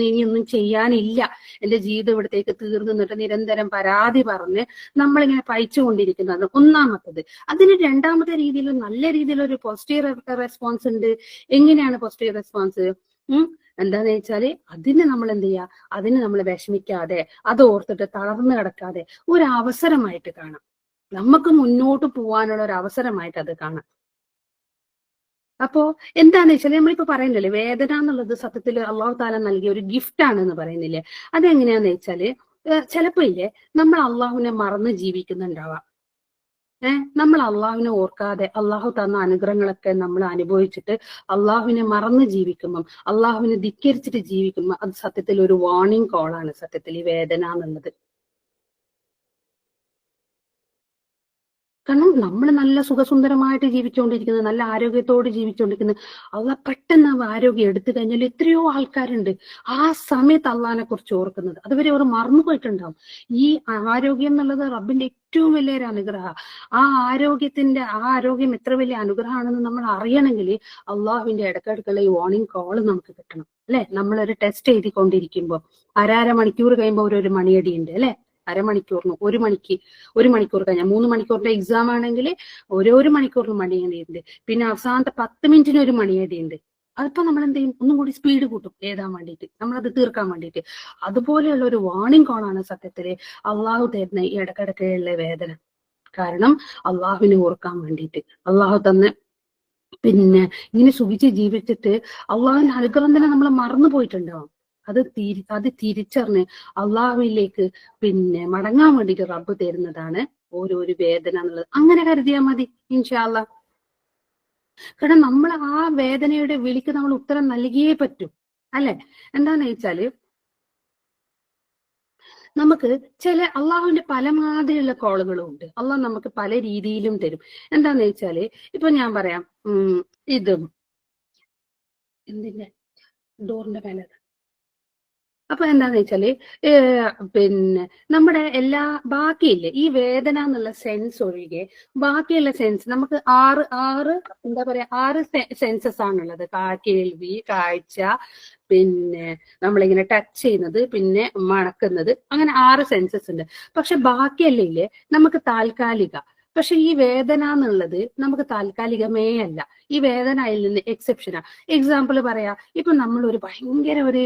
ഇനിയൊന്നും ചെയ്യാനില്ല, എന്റെ ജീവിതം ഇവിടത്തേക്ക് തീർന്നു നിന്നിട്ട് നിരന്തരം പരാതി പറഞ്ഞ് നമ്മളിങ്ങനെ പഴിച്ചുകൊണ്ടിരിക്കുന്നതാണ് ഒന്നാമത്തത്. അതിന് രണ്ടാമത്തെ രീതിയിൽ നല്ല രീതിയിലൊരു പോസിറ്റീവ് റെസ്പോൺസ് ഉണ്ട്. എങ്ങനെയാണ് പോസിറ്റീവ് റെസ്പോൺസ്? എന്താന്ന് വെച്ചാല് അതിന് നമ്മൾ എന്ത് ചെയ്യാ, അതിന് നമ്മൾ വിഷമിക്കാതെ അത് ഓർത്തിട്ട് തളർന്നു കിടക്കാതെ ഒരു അവസരമായിട്ട് കാണാം, നമുക്ക് മുന്നോട്ട് പോവാനുള്ള ഒരു അവസരമായിട്ട് അത് കാണാം. അപ്പോ എന്താന്ന് വെച്ചാൽ നമ്മളിപ്പോ പറയുന്നില്ലേ, വേദന എന്നുള്ളത് സത്യത്തിൽ അള്ളാഹു താല നൽകിയ ഒരു ഗിഫ്റ്റ് ആണെന്ന് പറയുന്നില്ലേ. അതെങ്ങനെയാന്ന് വെച്ചാല് ചിലപ്പോ ഇല്ലേ, നമ്മൾ അള്ളാഹുവിനെ മറന്ന് ജീവിക്കുന്നുണ്ടാവാം. നമ്മൾ അള്ളാഹുവിനെ ഓർക്കാതെ അള്ളാഹു തന്ന അനുഗ്രഹങ്ങളൊക്കെ നമ്മൾ അനുഭവിച്ചിട്ട് അള്ളാഹുവിനെ മറന്ന് ജീവിക്കുമ്പം, അള്ളാഹുവിനെ ധിക്കരിച്ചിട്ട് ജീവിക്കുമ്പോൾ അത് സത്യത്തിൽ ഒരു വാർണിംഗ് കോളാണ് സത്യത്തിൽ ഈ വേദന എന്നുള്ളത്. കാരണം നമ്മൾ നല്ല സുഖസുന്ദരമായിട്ട് ജീവിച്ചുകൊണ്ടിരിക്കുന്നത്, നല്ല ആരോഗ്യത്തോട് ജീവിച്ചുകൊണ്ടിരിക്കുന്നത്, അള്ളാഹ് പെട്ടെന്ന് ആരോഗ്യം എടുത്തു കഴിഞ്ഞാൽ എത്രയോ ആൾക്കാരുണ്ട് ആ സമയത്ത് അള്ളാഹിനെ കുറിച്ച് ഓർക്കുന്നത്. അതുവരെ അവർ മറന്നു പോയിട്ടുണ്ടാവും. ഈ ആരോഗ്യം എന്നുള്ളത് റബ്ബിന്റെ ഏറ്റവും വലിയൊരു അനുഗ്രഹം. ആ ആരോഗ്യം എത്ര വലിയ അനുഗ്രഹമാണെന്ന് നമ്മൾ അറിയണമെങ്കിൽ അള്ളാഹുവിന്റെ ഇടയ്ക്കിടയ്ക്കുള്ള ഈ വാർണിംഗ് കോള് നമുക്ക് കിട്ടണം, അല്ലെ? നമ്മളൊരു ടെസ്റ്റ് എഴുതിക്കൊണ്ടിരിക്കുമ്പോൾ അര മണിക്കൂർ കഴിയുമ്പോൾ ഒരു മണിയടി ഉണ്ട്, അല്ലെ? അരമണിക്കൂറിന് ഒരു മണിക്കൂർ കഴിഞ്ഞാൽ 3 മണിക്കൂറിന്റെ എക്സാം ആണെങ്കിൽ ഓരോ മണിക്കൂറിന് മണിയടിയുണ്ട്. പിന്നെ അവസാനത്തെ 10 മിനിറ്റിന് ഒരു മണിയടിയുണ്ട്. അതിപ്പോ നമ്മൾ എന്ത് ചെയ്യും, ഒന്നും കൂടി സ്പീഡ് കൂട്ടും എഴുതാൻ വേണ്ടിയിട്ട്, നമ്മളത് തീർക്കാൻ വേണ്ടിയിട്ട്. അതുപോലെയുള്ള ഒരു വാർണിംഗ് കോളാണ് സത്യത്തില് അള്ളാഹു തരുന്ന ഈ ഇടക്കിടക്കുള്ള വേദന. കാരണം അള്ളാഹുവിനെ ഓർക്കാൻ വേണ്ടിയിട്ട്, അള്ളാഹു തന്നെ പിന്നെ ഇങ്ങനെ സുഖിച്ച് ജീവിച്ചിട്ട് അള്ളാഹുവിന്റെ അനുഗ്രഹം തന്നെ നമ്മൾ മറന്നു പോയിട്ടുണ്ടാവും. അത് തിരിച്ചറിഞ്ഞ് അള്ളാഹുവിലേക്ക് മടങ്ങാൻ വേണ്ടിയിട്ട് റബ്ബ് തരുന്നതാണ് ഓരോരു വേദന എന്നുള്ളത്. അങ്ങനെ കരുതിയാൽ മതി ഇൻഷാ അല്ലാഹ്. കാരണം നമ്മൾ ആ വേദനയുടെ വിളിക്ക് നമ്മൾ ഉത്തരം നൽകിയേ പറ്റൂ, അല്ലെ? എന്താന്ന് വെച്ചാല് നമുക്ക് അള്ളാഹുവിന്റെ പല മാതിരിയുള്ള കോളുകളും ഉണ്ട്. അള്ളാഹ് നമുക്ക് പല രീതിയിലും തരും. എന്താന്ന് വെച്ചാല് ഇപ്പൊ ഞാൻ പറയാം, ഇത് എന്തിന്റെ ഡോറിന്റെ മേലെ. അപ്പൊ എന്താന്ന് വെച്ചാല് നമ്മുടെ ബാക്കിയില്ലേ ഈ വേദന എന്നുള്ള സെൻസ് ഒഴികെ ബാക്കിയുള്ള സെൻസ് നമുക്ക് ആറ് സെൻസസ് ആണുള്ളത്. കേൾവി, കാഴ്ച, നമ്മളിങ്ങനെ ടച്ച് ചെയ്യുന്നത്, പിന്നെ മണക്കുന്നത്, അങ്ങനെ 6 സെൻസസ് ഉണ്ട്. പക്ഷെ ബാക്കിയല്ലേ നമുക്ക് താൽക്കാലിക. പക്ഷെ ഈ വേദന എന്നുള്ളത് നമുക്ക് താൽക്കാലികമേ അല്ല. ഈ വേദന അതിൽ നിന്ന് എക്സെപ്ഷനാ. എക്സാമ്പിൾ പറയാ, ഇപ്പൊ നമ്മൾ ഒരു ഭയങ്കര ഒരു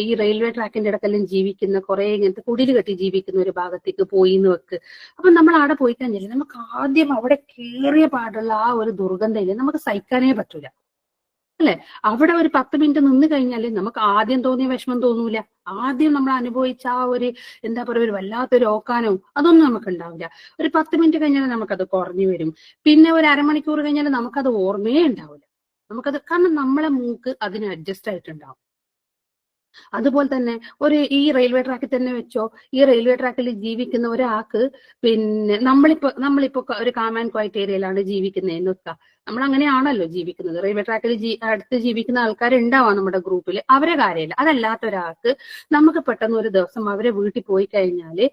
ഈ റെയിൽവേ ട്രാക്കിന്റെ ഇടക്കെല്ലാം ജീവിക്കുന്ന കുറെ ഇങ്ങനത്തെ കുടില് കെട്ടി ജീവിക്കുന്ന ഒരു ഭാഗത്തേക്ക് പോയി എന്ന് വെക്ക്. അപ്പൊ നമ്മൾ അവിടെ പോയി കഴിഞ്ഞാൽ നമുക്ക് ആദ്യം അവിടെ കേറിയ പാടുള്ള ആ ഒരു ദുർഗന്ധയില് നമുക്ക് സഹിക്കാനേ പറ്റൂല, അല്ലെ? അവിടെ ഒരു 10 മിനിറ്റ് നിന്ന് കഴിഞ്ഞാൽ നമുക്ക് ആദ്യം തോന്നിയ വിഷമം തോന്നൂല. ആദ്യം നമ്മൾ അനുഭവിച്ച ആ ഒരു ഒരു വല്ലാത്തൊരു ഓക്കാനവും അതൊന്നും നമുക്ക് ഉണ്ടാവില്ല. ഒരു 10 മിനിറ്റ് കഴിഞ്ഞാൽ നമുക്കത് കുറഞ്ഞു വരും. പിന്നെ ഒരു അരമണിക്കൂർ കഴിഞ്ഞാൽ നമുക്കത് ഓർമ്മയേ ഉണ്ടാവില്ല. കാരണം നമ്മളെ മൂക്ക് അതിന് അഡ്ജസ്റ്റ് ആയിട്ടുണ്ടാവും. അതുപോലെ തന്നെ ഈ റെയിൽവേ ട്രാക്കിൽ തന്നെ വെച്ചോ, ഈ റെയിൽവേ ട്രാക്കിൽ ജീവിക്കുന്ന ഒരാൾക്ക് നമ്മളിപ്പോ ഒരു കാം ആൻഡ് ക്വയറ്റ് ഏരിയയിലാണ് ജീവിക്കുന്നതെന്ന് വെക്കുക. നമ്മൾ അങ്ങനെയാണല്ലോ ജീവിക്കുന്നത്. റെയിൽവേ ട്രാക്കിൽ അടുത്ത് ജീവിക്കുന്ന ആൾക്കാരുണ്ടാവാം നമ്മുടെ ഗ്രൂപ്പിൽ, അവരെ കാര്യമില്ല. അതല്ലാത്ത ഒരാൾക്ക് നമുക്ക് പെട്ടെന്ന് ഒരു ദിവസം അവരെ വീട്ടിൽ പോയി കഴിഞ്ഞാല്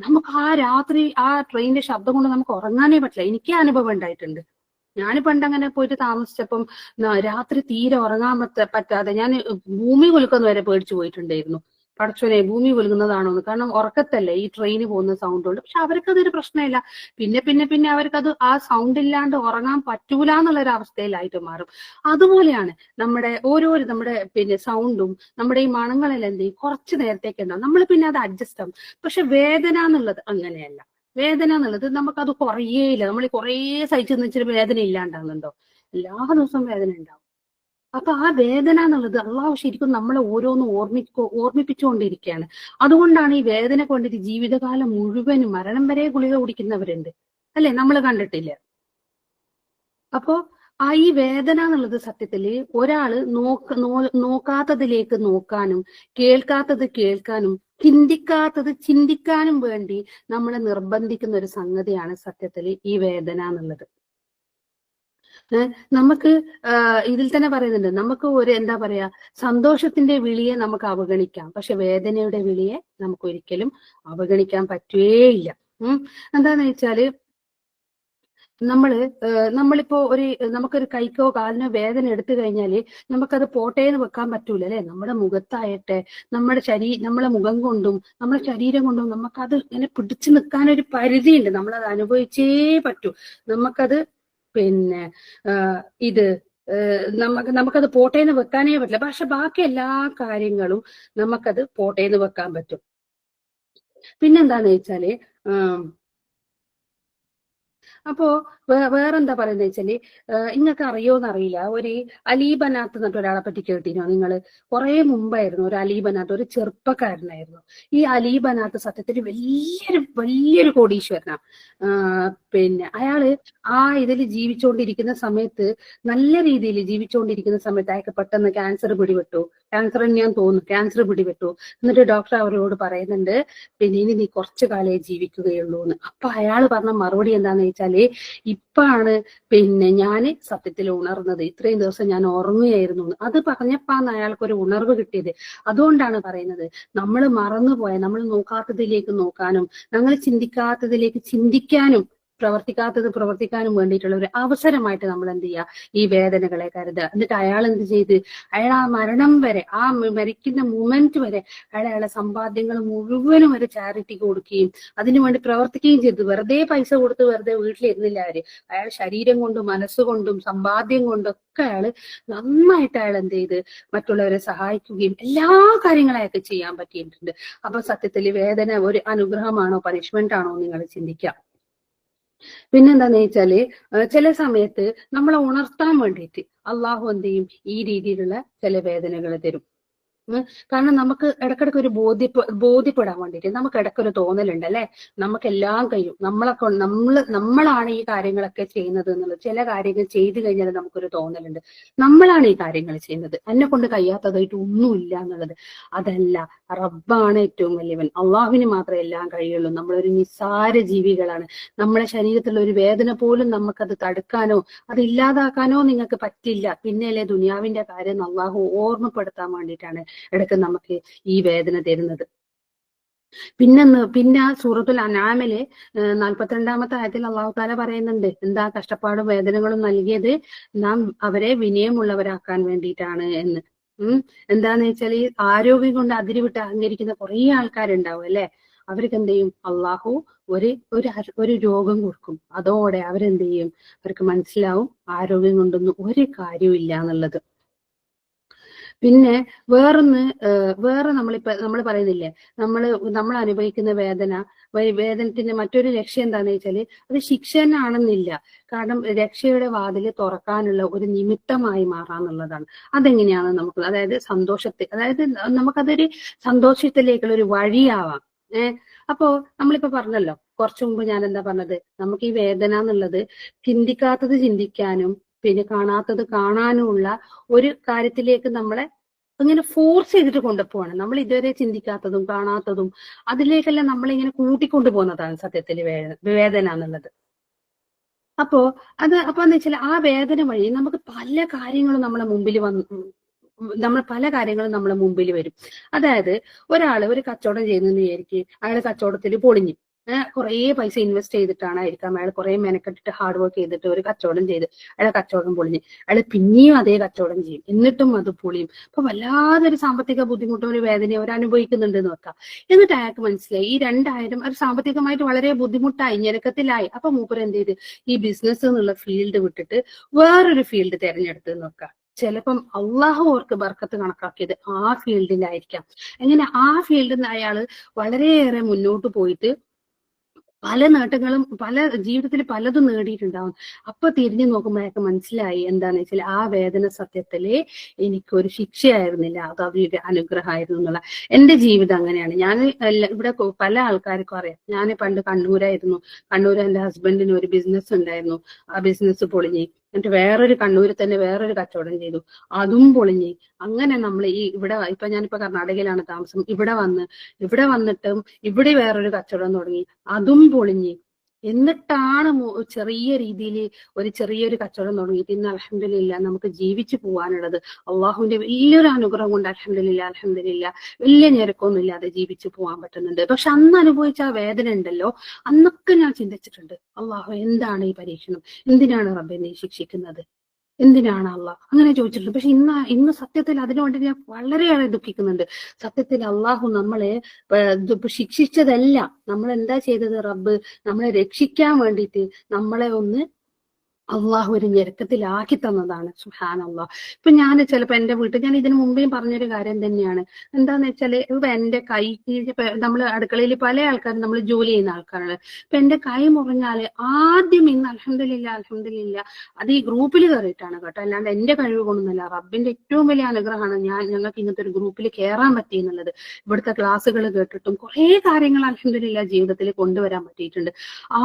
നമുക്ക് ആ രാത്രി ആ ട്രെയിനിന്റെ ശബ്ദം കൊണ്ട് നമുക്ക് ഉറങ്ങാനേ പറ്റില്ല. എനിക്ക് അനുഭവം ഉണ്ടായിട്ടുണ്ട്. ഞാൻ പണ്ടങ്ങനെ പോയിട്ട് താമസിച്ചപ്പം രാത്രി തീരെ ഉറങ്ങാൻ പറ്റാതെ ഞാൻ ഭൂമി കുലുക്കുന്ന വരെ പേടിച്ചു പോയിട്ടുണ്ടായിരുന്നു. പടച്ചോനെ, ഭൂമി കുലുങ്ങുന്നതാണോന്ന്. കാരണം ഉറക്കത്തല്ലേ ഈ ട്രെയിന് പോകുന്ന സൗണ്ട് കൊണ്ട്. പക്ഷെ അവർക്കതൊരു പ്രശ്നമില്ല. പിന്നെ അവർക്കത് ആ സൗണ്ട് ഇല്ലാണ്ട് ഉറങ്ങാൻ പറ്റൂല എന്നുള്ളൊരു അവസ്ഥയിലായിട്ട് മാറും. അതുപോലെയാണ് നമ്മുടെ സൗണ്ടും നമ്മുടെ ഈ മണങ്ങളെല്ലാം എന്ത് ചെയ്യും, കുറച്ച് നേരത്തേക്ക് ഉണ്ടാവും. നമ്മൾ പിന്നെ അത് അഡ്ജസ്റ്റ് ആവും. പക്ഷെ വേദന എന്നുള്ളത് അങ്ങനെയല്ല. വേദന എന്നുള്ളത് നമുക്കത് കുറയേയില്ല. നമ്മൾ കുറേ സഹിച്ചു നിന്നിട്ട് വേദന ഇല്ലാണ്ടാകുന്നുണ്ടോ? എല്ലാ ദിവസവും വേദന ഉണ്ടാവും. അപ്പൊ ആ വേദന എന്നുള്ളത് അള്ളാഹു ശരിക്കും നമ്മളെ ഓരോന്നും ഓർമ്മിപ്പിച്ചുകൊണ്ടിരിക്കുകയാണ്. അതുകൊണ്ടാണ് ഈ വേദന കൊണ്ടിട്ട് ജീവിതകാലം മുഴുവനും മരണം വരെ ഗുളിക കുടിക്കുന്നവരുണ്ട്, അല്ലെ? നമ്മൾ കണ്ടിട്ടില്ല. അപ്പോ ഈ വേദന എന്നുള്ളത് സത്യത്തില് ഒരാള് നോക്കാത്തതിലേക്ക് നോക്കാനും കേൾക്കാത്തത് കേൾക്കാനും ചിന്തിക്കാത്തത് ചിന്തിക്കാനും വേണ്ടി നമ്മളെ നിർബന്ധിക്കുന്ന ഒരു സംഗതിയാണ് സത്യത്തില് ഈ വേദന എന്നുള്ളത്. നമുക്ക് ഇതിൽ തന്നെ പറയുന്നുണ്ട്, നമുക്ക് സന്തോഷത്തിന്റെ വിളിയെ നമുക്ക് അവഗണിക്കാം, പക്ഷെ വേദനയുടെ വിളിയെ നമുക്ക് ഒരിക്കലും അവഗണിക്കാൻ പറ്റുകയില്ല. എന്താന്ന് വെച്ചാല് നമ്മളിപ്പോ നമുക്കൊരു കൈക്കോ കാലിനോ വേദന എടുത്തു കഴിഞ്ഞാല് നമുക്കത് പോട്ടേന്ന് വെക്കാൻ പറ്റൂല അല്ലെ. നമ്മുടെ മുഖത്തായട്ടെ, നമ്മളെ മുഖം കൊണ്ടും നമ്മുടെ ശരീരം കൊണ്ടും നമുക്കത് ഇങ്ങനെ പിടിച്ചു നിൽക്കാൻ ഒരു പരിധിയുണ്ട്. നമ്മളത് അനുഭവിച്ചേ പറ്റൂ. നമുക്കത് പിന്നെ ഇത് നമുക്കത് പോട്ടേന്ന് വെക്കാനേ പറ്റില്ല. പക്ഷെ ബാക്കി എല്ലാ കാര്യങ്ങളും നമുക്കത് പോട്ടേന്ന് വെക്കാൻ പറ്റും. പിന്നെന്താന്ന് വെച്ചാല് അപ്പോ വേറെന്താ പറയുന്നത് വെച്ചാല്, ഇങ്ങക്ക് അറിയോന്ന് അറിയില്ല, ഒരു അലീബനാത്ത് എന്നിട്ട് ഒരാളെ പറ്റി കേട്ടിനോ നിങ്ങള്? കുറെ മുമ്പായിരുന്നു ഒരു അലീബനാത്ത്, ഒരു ചെറുപ്പക്കാരനായിരുന്നു. ഈ അലീബനാത്ത് സത്യത്തിൽ വലിയൊരു കോടീശ്വരനാ. പിന്നെ അയാള് ഇതിൽ ജീവിച്ചുകൊണ്ടിരിക്കുന്ന സമയത്ത്, നല്ല രീതിയിൽ ജീവിച്ചുകൊണ്ടിരിക്കുന്ന സമയത്ത് അയാൾക്ക് പെട്ടെന്ന് ക്യാൻസർ പിടിപെട്ടു. ക്യാൻസർ തന്നെയാന്ന് തോന്നുന്നു, ക്യാൻസർ പിടിപെട്ടു. എന്നിട്ട് ഡോക്ടർ അവരോട് പറയുന്നുണ്ട്, പിന്നെ ഇനി നീ കുറച്ചു കാലേ ജീവിക്കുകയുള്ളൂ എന്ന്. അപ്പൊ അയാൾ പറഞ്ഞ മറുപടി എന്താന്ന് വെച്ചാല്, ഇപ്പാണ് പിന്നെ ഞാന് സത്യത്തിൽ ഉണർന്നത്, ഇത്രയും ദിവസം ഞാൻ ഉറങ്ങുകയായിരുന്നു. അത് പറഞ്ഞപ്പാണ് അയാൾക്കൊരു ഉണർവ് കിട്ടിയത്. അതുകൊണ്ടാണ് പറയുന്നത്, നമ്മൾ മറന്നുപോയ, നമ്മൾ നോക്കാത്തതിലേക്ക് നോക്കാനും, നമ്മൾ ചിന്തിക്കാത്തതിലേക്ക് ചിന്തിക്കാനും, പ്രവർത്തിക്കാനും വേണ്ടിയിട്ടുള്ള ഒരു അവസരമായിട്ട് നമ്മൾ എന്ത് ചെയ്യുക, ഈ വേദനകളെ കരുതുക. എന്നിട്ട് അയാൾ എന്ത് ചെയ്ത്, അയാൾ ആ മരണം വരെ, ആ മരിക്കുന്ന മൊമെന്റ് വരെ അയാളെ സമ്പാദ്യങ്ങൾ മുഴുവനും ഒരു ചാരിറ്റിക്ക് കൊടുക്കുകയും അതിനുവേണ്ടി പ്രവർത്തിക്കുകയും ചെയ്തു. വെറുതെ പൈസ കൊടുത്ത് വെറുതെ വീട്ടിലിരുന്നില്ല അയാൾ ശരീരം കൊണ്ടും മനസ്സുകൊണ്ടും സമ്പാദ്യം കൊണ്ടൊക്കെ നന്നായിട്ട് അയാൾ എന്ത് ചെയ്ത് മറ്റുള്ളവരെ സഹായിക്കുകയും എല്ലാ കാര്യങ്ങളും അയാൾക്ക് ചെയ്യാൻ പറ്റിയിട്ടുണ്ട്. അപ്പൊ സത്യത്തിൽ വേദന ഒരു അനുഗ്രഹമാണോ പണിഷ്മെന്റ് ആണോ നിങ്ങൾ ചിന്തിക്കാം. പിന്നെന്താന്ന് വെച്ചാല്, ചില സമയത്ത് നമ്മളെ ഉണർത്താൻ വേണ്ടിയിട്ട് അള്ളാഹു എന്ത് ചെയ്യും, ഈ രീതിയിലുള്ള ചില വേദനകൾ തരും. കാരണം നമുക്ക് ഇടക്കിടക്ക് ഒരു ബോധ്യപ്പെടാൻ വേണ്ടിയിട്ട് നമുക്ക് ഇടക്കൊരു തോന്നലുണ്ട് അല്ലെ, നമുക്കെല്ലാം കഴിയും, നമ്മളാണ് ഈ കാര്യങ്ങളൊക്കെ ചെയ്യുന്നത് എന്നുള്ളത്. ചില കാര്യങ്ങൾ ചെയ്തു കഴിഞ്ഞാൽ നമുക്കൊരു തോന്നലുണ്ട്, നമ്മളാണ് ഈ കാര്യങ്ങൾ ചെയ്യുന്നത്, എന്നെ കൊണ്ട് കഴിയാത്തതായിട്ട് ഒന്നുമില്ല എന്നുള്ളത്. അതല്ല, റബ്ബാണ് ഏറ്റവും വലിയവൻ, അള്ളാഹുവിന് മാത്രമേ എല്ലാം കഴിയുള്ളൂ. നമ്മളൊരു നിസ്സാര ജീവികളാണ്. നമ്മളെ ശരീരത്തിലുള്ള ഒരു വേദന പോലും നമുക്കത് തടുക്കാനോ അത് ഇല്ലാതാക്കാനോ നിങ്ങൾക്ക് പറ്റില്ല. പിന്നെയല്ലേ ദുനിയാവിന്റെ കാര്യം അള്ളാഹു ഓർമ്മപ്പെടുത്താൻ വേണ്ടിയിട്ടാണ് ഇടയ്ക്ക് നമുക്ക് ഈ വേദന തരുന്നത്. പിന്നെ സൂറത്തുൽ അൻആമില് 42-ാമത്തെ ആയത്തിൽ അള്ളാഹു താല പറയുന്നുണ്ട്, എന്താ കഷ്ടപ്പാടും വേദനകളും നൽകിയത് നാം അവരെ വിനയമുള്ളവരാക്കാൻ വേണ്ടിയിട്ടാണ് എന്ന്. എന്താന്ന് വെച്ചാൽ, ഈ ആരോഗ്യം കൊണ്ട് അതിരുവിട്ട് അഹങ്കരിക്കുന്ന കുറെ ആൾക്കാരുണ്ടാവും അല്ലെ. അവർക്ക് എന്ത് ചെയ്യും, അള്ളാഹു ഒരു രോഗം കൊടുക്കും. അതോടെ അവരെന്ത് ചെയ്യും, അവർക്ക് മനസ്സിലാവും ആരോഗ്യം കൊണ്ടൊന്നും ഒരു കാര്യവും ഇല്ല എന്നുള്ളത്. പിന്നെ വേറെ നമ്മൾ പറയുന്നില്ലേ, നമ്മൾ അനുഭവിക്കുന്ന വേദനത്തിന്റെ മറ്റൊരു ലക്ഷ്യം എന്താന്ന് വെച്ചാല്, അത് ശിക്ഷ ആണെന്നില്ല. കാരണം രക്ഷയുടെ വാതില് തുറക്കാനുള്ള ഒരു നിമിത്തമായി മാറാന്നുള്ളതാണ്. അതെങ്ങനെയാണ് നമുക്ക്, അതായത് നമുക്കതൊരു സന്തോഷത്തിലേക്കുള്ള ഒരു വഴിയാവാം. അപ്പോ നമ്മളിപ്പോ പറഞ്ഞല്ലോ, കുറച്ചു മുമ്പ് ഞാൻ എന്താ പറഞ്ഞത്, നമുക്ക് ഈ വേദന എന്നുള്ളത് ചിന്തിക്കാത്തത് ചിന്തിക്കാനും പിന്നെ കാണാത്തത് കാണാനുമുള്ള ഒരു കാര്യത്തിലേക്ക് നമ്മളെ അങ്ങനെ ഫോഴ്സ് ചെയ്തിട്ട് കൊണ്ടുപോവാണ്. നമ്മൾ ഇതുവരെ ചിന്തിക്കാത്തതും കാണാത്തതും അതിലേക്കെല്ലാം നമ്മളിങ്ങനെ കൂട്ടിക്കൊണ്ടു പോകുന്നതാണ് സത്യത്തിൽ വേദന എന്നുള്ളത്. അപ്പോ എന്ന് വെച്ചാൽ ആ വേദന വഴി നമുക്ക് പല കാര്യങ്ങളും നമ്മളെ മുമ്പിൽ വരും. അതായത് ഒരു കച്ചവടം ചെയ്യുന്നെന്ന് വിചാരിക്കും, അയാൾ കച്ചവടത്തിൽ പൊളിഞ്ഞു, കുറെ പൈസ ഇൻവെസ്റ്റ് ചെയ്തിട്ടായിരിക്കാം അയാൾ കുറെ മെനക്കെട്ടിട്ട് ഹാർഡ് വർക്ക് ചെയ്തിട്ട് ഒരു കച്ചവടം ചെയ്ത് അയാളെ കച്ചവടം പൊളിഞ്ഞ് അയാൾ പിന്നെയും അതേ കച്ചവടം ചെയ്യും, എന്നിട്ടും അത് പൊളിയും. അപ്പൊ വല്ലാതൊരു സാമ്പത്തിക ബുദ്ധിമുട്ടും ഒരു വേദനയും അവർ അനുഭവിക്കുന്നുണ്ട് എന്ന് വെക്കാം. എന്നിട്ട് അയാൾക്ക് മനസ്സിലായി ഈ 2000 ഒരു സാമ്പത്തികമായിട്ട് വളരെ ബുദ്ധിമുട്ടായി, ഞെരുക്കത്തിലായി. അപ്പൊ മൂപ്പർ എന്ത് ചെയ്ത് ഈ ബിസിനസ് എന്നുള്ള ഫീൽഡ് വിട്ടിട്ട് വേറൊരു ഫീൽഡ് തിരഞ്ഞെടുത്ത് നോക്കാം. ചിലപ്പം അള്ളാഹു അവർക്ക് ബർക്കത്ത് കണക്കാക്കിയത് ആ ഫീൽഡിലായിരിക്കാം. എങ്ങനെ ആ ഫീൽഡിൽ നിന്ന് അയാൾ വളരെയേറെ മുന്നോട്ട് പോയിട്ട് പല നേട്ടങ്ങളും ജീവിതത്തിൽ പലതും നേടിയിട്ടുണ്ടാവും. അപ്പൊ തിരിഞ്ഞു നോക്കുമ്പോഴൊക്കെ മനസ്സിലായി എന്താന്ന് വെച്ചാൽ ആ വേദന സത്യത്തില് എനിക്കൊരു ശിക്ഷയായിരുന്നില്ല, അത് അവരുടെ അനുഗ്രഹമായിരുന്നു എന്നുള്ള. എന്റെ ജീവിതം അങ്ങനെയാണ്. ഞാൻ ഇവിടെ പല ആൾക്കാർക്കും അറിയാം, ഞാൻ പണ്ട് കണ്ണൂരായിരുന്നു. കണ്ണൂർ എന്റെ ഹസ്ബൻഡിന് ഒരു ബിസിനസ് ഉണ്ടായിരുന്നു, ആ ബിസിനസ് പൊളിഞ്ഞ്. എന്നിട്ട് വേറൊരു കണ്ണൂരിൽ തന്നെ വേറൊരു കച്ചവടം ചെയ്തു, അതും പൊളിഞ്ഞ്. അങ്ങനെ നമ്മൾ ഞാനിപ്പോ കർണാടകയിലാണ് താമസം. ഇവിടെ വന്നിട്ടും ഇവിടെ വേറൊരു കച്ചവടം തുടങ്ങി, അതും പൊളിഞ്ഞ്. എന്നിട്ടാണ് ചെറിയ രീതിയിൽ ഒരു ചെറിയൊരു കച്ചവടം തുടങ്ങിയിട്ട് ഇന്ന് അൽഹംദുലില്ലാ നമുക്ക് ജീവിച്ചു പോകാനുള്ളത് അള്ളാഹുവിന്റെ വലിയൊരു അനുഗ്രഹം കൊണ്ട് അൽഹംദുലില്ലാ വലിയ ഞെരുക്കമൊന്നും ഇല്ലാതെ ജീവിച്ചു പോകാൻ പറ്റുന്നുണ്ട്. പക്ഷെ അന്ന് അനുഭവിച്ച ആ വേദന ഉണ്ടല്ലോ, അന്നൊക്കെ ഞാൻ ചിന്തിച്ചിട്ടുണ്ട്, അള്ളാഹു എന്താണ് ഈ പരീക്ഷണം, എന്തിനാണ് റബ്ബെ നീ ശിക്ഷിക്കുന്നത്, എന്തിനാണ് അള്ളാഹ് അങ്ങനെ ചോദിച്ചിട്ടുണ്ട്. പക്ഷെ ഇന്ന് സത്യത്തിൽ അതിനുവേണ്ടി ഞാൻ വളരെയേറെ ദുഃഖിക്കുന്നുണ്ട്. സത്യത്തിൽ അള്ളാഹു നമ്മളെ ശിക്ഷിച്ചതല്ല, നമ്മൾ എന്താ ചെയ്തത്, റബ്ബ് നമ്മളെ രക്ഷിക്കാൻ വേണ്ടിയിട്ട് നമ്മളെ ഒന്ന് അള്ളാഹു ഒരു ഞെരുക്കത്തിലാക്കി തന്നതാണ്. സുബ്ഹാനല്ലാഹ്. ഇപ്പൊ ഞാൻ ചിലപ്പോ എന്റെ വീട്ടിൽ, ഞാൻ ഇതിനു മുമ്പേയും പറഞ്ഞൊരു കാര്യം തന്നെയാണ്, എന്താന്ന് വെച്ചാല് ഇപ്പൊ എന്റെ കൈ, നമ്മൾ അടുക്കളയിൽ പല ആൾക്കാരും നമ്മൾ ജോലി ചെയ്യുന്ന ആൾക്കാരാണ്. ഇപ്പൊ എന്റെ കൈ മുറിഞ്ഞാല് ആദ്യം ഇന്ന് അൽഹംദുലില്ലാ അത് ഈ ഗ്രൂപ്പിൽ കയറിയിട്ടാണ് കേട്ടോ, അല്ലാണ്ട് എന്റെ കഴിവ് കൊണ്ടൊന്നുമല്ല. റബ്ബിന്റെ ഏറ്റവും വലിയ അനുഗ്രഹമാണ് ഞങ്ങൾക്ക് ഇങ്ങനത്തെ ഒരു ഗ്രൂപ്പിൽ കയറാൻ പറ്റി എന്നുള്ളത്. ഇവിടുത്തെ ക്ലാസ്സുകൾ കേട്ടിട്ടും കുറെ കാര്യങ്ങൾ അൽഹംദുലില്ലാ ജീവിതത്തിൽ കൊണ്ടുവരാൻ പറ്റിയിട്ടുണ്ട്.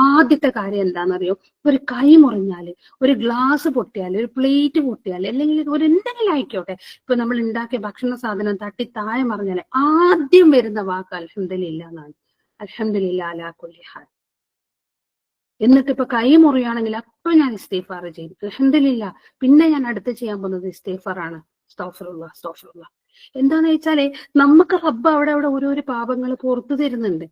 ആദ്യത്തെ കാര്യം എന്താണെന്നറിയോ, ഒരു കൈ മുറിഞ്ഞാല്, ഒരു ഗ്ലാസ് പൊട്ടിയാൽ, ഒരു പ്ലേറ്റ് പൊട്ടിയാൽ, അല്ലെങ്കിൽ ഒരു എന്തെങ്കിലും ആയിക്കോട്ടെ, ഇപ്പൊ നമ്മൾ ഉണ്ടാക്കിയ ഭക്ഷണ സാധനം തട്ടി താഴെ മറിഞ്ഞാല് ആദ്യം വരുന്ന വാക്ക് അൽഹംദുലില്ലാ എന്നാണ്. അൽഹംദുലില്ലാ അലാ കുല്ലി ഹാൽ. എന്നിട്ട് ഇപ്പൊ കൈ മുറിയാണെങ്കിൽ അപ്പൊ ഞാൻ ഇസ്തിഗ്ഫാർ ചെയ്യും, അൽഹംദുലില്ലാ. പിന്നെ ഞാൻ അടുത്ത് ചെയ്യാൻ പോകുന്നത് ഇസ്തിഗ്ഫാറാണ്. അസ്തഗ്ഫിറുല്ലാ. എന്താന്ന് വെച്ചാല് നമുക്ക് റബ്ബ് അവിടെ ഓരോരോ പാപങ്ങൾ പുറത്തു തരുന്നുണ്ട്.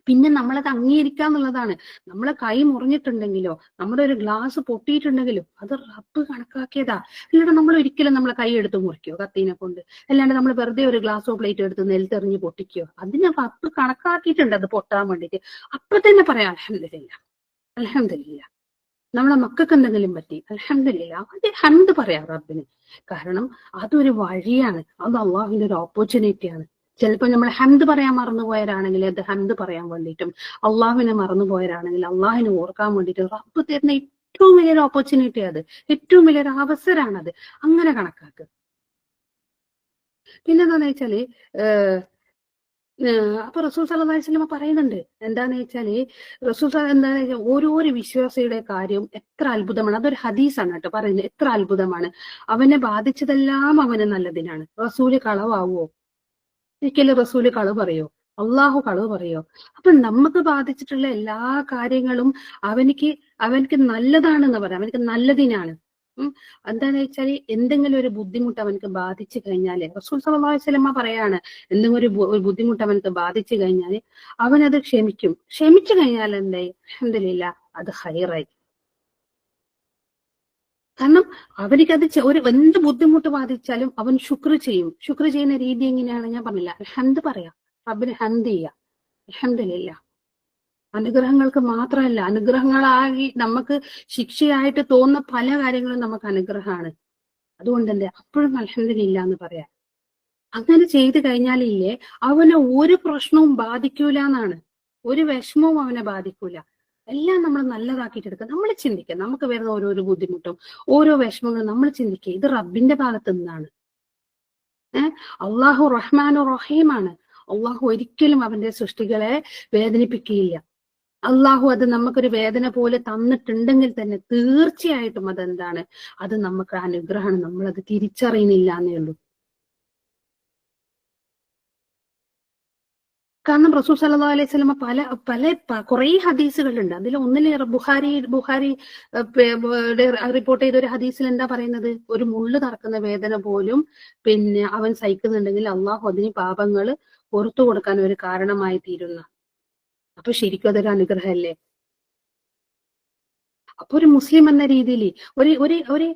പിന്നെ നമ്മളത് അംഗീകരിക്കുക എന്നുള്ളതാണ്. നമ്മളെ കൈ മുറിഞ്ഞിട്ടുണ്ടെങ്കിലോ നമ്മുടെ ഒരു ഗ്ലാസ് പൊട്ടിയിട്ടുണ്ടെങ്കിലോ അത് റബ്ബ് കണക്കാക്കിയതാ. അല്ലാണ്ട് നമ്മൾ ഒരിക്കലും നമ്മളെ കൈ എടുത്ത് മുറിക്കോ കത്തീനെ കൊണ്ട്, അല്ലാണ്ട് നമ്മൾ വെറുതെ ഒരു ഗ്ലാസോ പ്ലേറ്റോ എടുത്ത് നിലത്തെറിഞ്ഞ് പൊട്ടിക്കോ, അതിന് റബ്ബ് കണക്കാക്കിയിട്ടുണ്ട് അത് പൊട്ടാൻ വേണ്ടിയിട്ട്. അപ്പൊ തന്നെ പറയാം അൽഹംദുലില്ലാ. നമ്മളെ മക്കൾക്ക് എന്തെങ്കിലും പറ്റി, അൽഹംദുലില്ലാ, അത് ഹംദ് പറയാം റബ്ബിന്. കാരണം അതൊരു വഴിയാണ്, അത് അള്ളാഹുവിന്റെ ഒരു ഓപ്പർച്യൂണിറ്റിയാണ്. ചിലപ്പോൾ നമ്മൾ ഹംദ് പറയാൻ മറന്നുപോയവരാണെങ്കിൽ അത് ഹംദ് പറയാൻ വേണ്ടിയിട്ടും, അള്ളാഹുവിനെ മറന്നുപോയവരാണെങ്കിൽ അള്ളാഹിനെ ഓർക്കാൻ വേണ്ടിയിട്ടും റബ്ബ് തരുന്ന ഏറ്റവും വലിയൊരു ഓപ്പർച്യൂണിറ്റി, അത് ഏറ്റവും വലിയൊരു അവസരമാണത്. അങ്ങനെ കണക്കാക്കുക. പിന്നെന്താന്ന് വെച്ചാല് അപ്പൊ റസൂൽ സല്ലല്ലാഹു അലൈഹി വസല്ലം പറയുന്നുണ്ട്, എന്താന്ന് വെച്ചാല് റസൂൽ എന്താന്ന് വെച്ചാൽ ഓരോരോ വിശ്വാസിയുടെ കാര്യം എത്ര അത്ഭുതമാണ്. അതൊരു ഹദീസാണ് കേട്ടോ പറയുന്നത്, എത്ര അത്ഭുതമാണ്. അവനെ ബാധിച്ചതെല്ലാം അവന് നല്ലതിനാണ്. റസൂല് കളവാവോ? ഒരിക്കലും റസൂല് കളവ് പറയോ? അള്ളാഹു കളവ് പറയോ? അപ്പൊ നമുക്ക് ബാധിച്ചിട്ടുള്ള എല്ലാ കാര്യങ്ങളും അവനക്ക് നല്ലതാണെന്ന് പറയാം, അവനക്ക് നല്ലതിനാണ്. എന്താന്ന് വെച്ചാല് എന്തെങ്കിലും ഒരു ബുദ്ധിമുട്ട് അവനക്ക് ബാധിച്ചു കഴിഞ്ഞാല് റസൂൽ സല്ലല്ലാഹു അലൈഹി വസല്ലമ പറയാണ്, എന്തെങ്കിലും ഒരു ബുദ്ധിമുട്ട് അവനക്ക് ബാധിച്ചു കഴിഞ്ഞാല് അവനത് ക്ഷമിച്ചു കഴിഞ്ഞാൽ എന്തായി, അൽഹംദുലില്ലാ അത് ഹൈറായി. കാരണം അവനിക്കത് എന്ത് ബുദ്ധിമുട്ട് ബാധിച്ചാലും അവൻ ശുക്ർ ചെയ്യും. ശുക്ർ ചെയ്യുന്ന രീതി എങ്ങനെയാണ് ഞാൻ പറഞ്ഞില്ല, ഹംദ് പറയാം, റബ്ബിന് ഹംദ് ചെയ്യാം, അൽഹംദുലില്ലാ. അനുഗ്രഹങ്ങൾക്ക് മാത്രമല്ല, അനുഗ്രഹങ്ങളായി നമുക്ക് ശിക്ഷയായിട്ട് തോന്നുന്ന പല കാര്യങ്ങളും നമുക്ക് അനുഗ്രഹമാണ്. അതുകൊണ്ട് തന്നെ അപ്പോഴും അൽഹംദുലില്ലാ എന്ന് പറയാം. അങ്ങനെ ചെയ്തു കഴിഞ്ഞാലില്ലേ അവനെ ഒരു പ്രശ്നവും ബാധിക്കൂല എന്നാണ്, ഒരു വിഷമവും അവനെ ബാധിക്കൂല. എല്ലാം നമ്മൾ നല്ലതാക്കിയിട്ട് എടുക്കുക. നമ്മൾ ചിന്തിക്കുക, നമുക്ക് വരുന്ന ഓരോരോ ബുദ്ധിമുട്ടും ഓരോ വിഷമങ്ങളും നമ്മൾ ചിന്തിക്കുക, ഇത് റബ്ബിന്റെ ഭാഗത്ത് നിന്നാണ്. അള്ളാഹു റഹ്മാനു റഹീമാണ്. അള്ളാഹു ഒരിക്കലും അവന്റെ സൃഷ്ടികളെ വേദനിപ്പിക്കുകയില്ല. അള്ളാഹു അത് നമുക്കൊരു വേദന പോലെ തന്നിട്ടുണ്ടെങ്കിൽ തന്നെ തീർച്ചയായിട്ടും അതെന്താണ്, അത് നമുക്ക് അനുഗ്രഹമാണ്, നമ്മളത് തിരിച്ചറിയുന്നില്ല എന്നേ ഉള്ളൂ. കാരണം റസൂൽ സല്ലല്ലാഹു അലൈഹി വസല്ലമ കുറെ ഹദീസുകളുണ്ട്. അതിൽ ഒന്നിലേറെ ബുഖാരി റിപ്പോർട്ട് ചെയ്ത ഒരു ഹദീസിൽ എന്താ പറയുന്നത്, ഒരു മുള്ളു തറക്കുന്ന വേദന പോലും അവൻ സഹിക്കുന്നുണ്ടെങ്കിൽ അള്ളാഹു അതിന് പാപങ്ങൾ പുറത്തു കൊടുക്കാൻ ഒരു കാരണമായി തീരുന്ന. അപ്പൊ ശരിക്കും അതൊരു അനുഗ്രഹമല്ലേ? അപ്പൊ ഒരു മുസ്ലിം എന്ന രീതിയിൽ ഒരു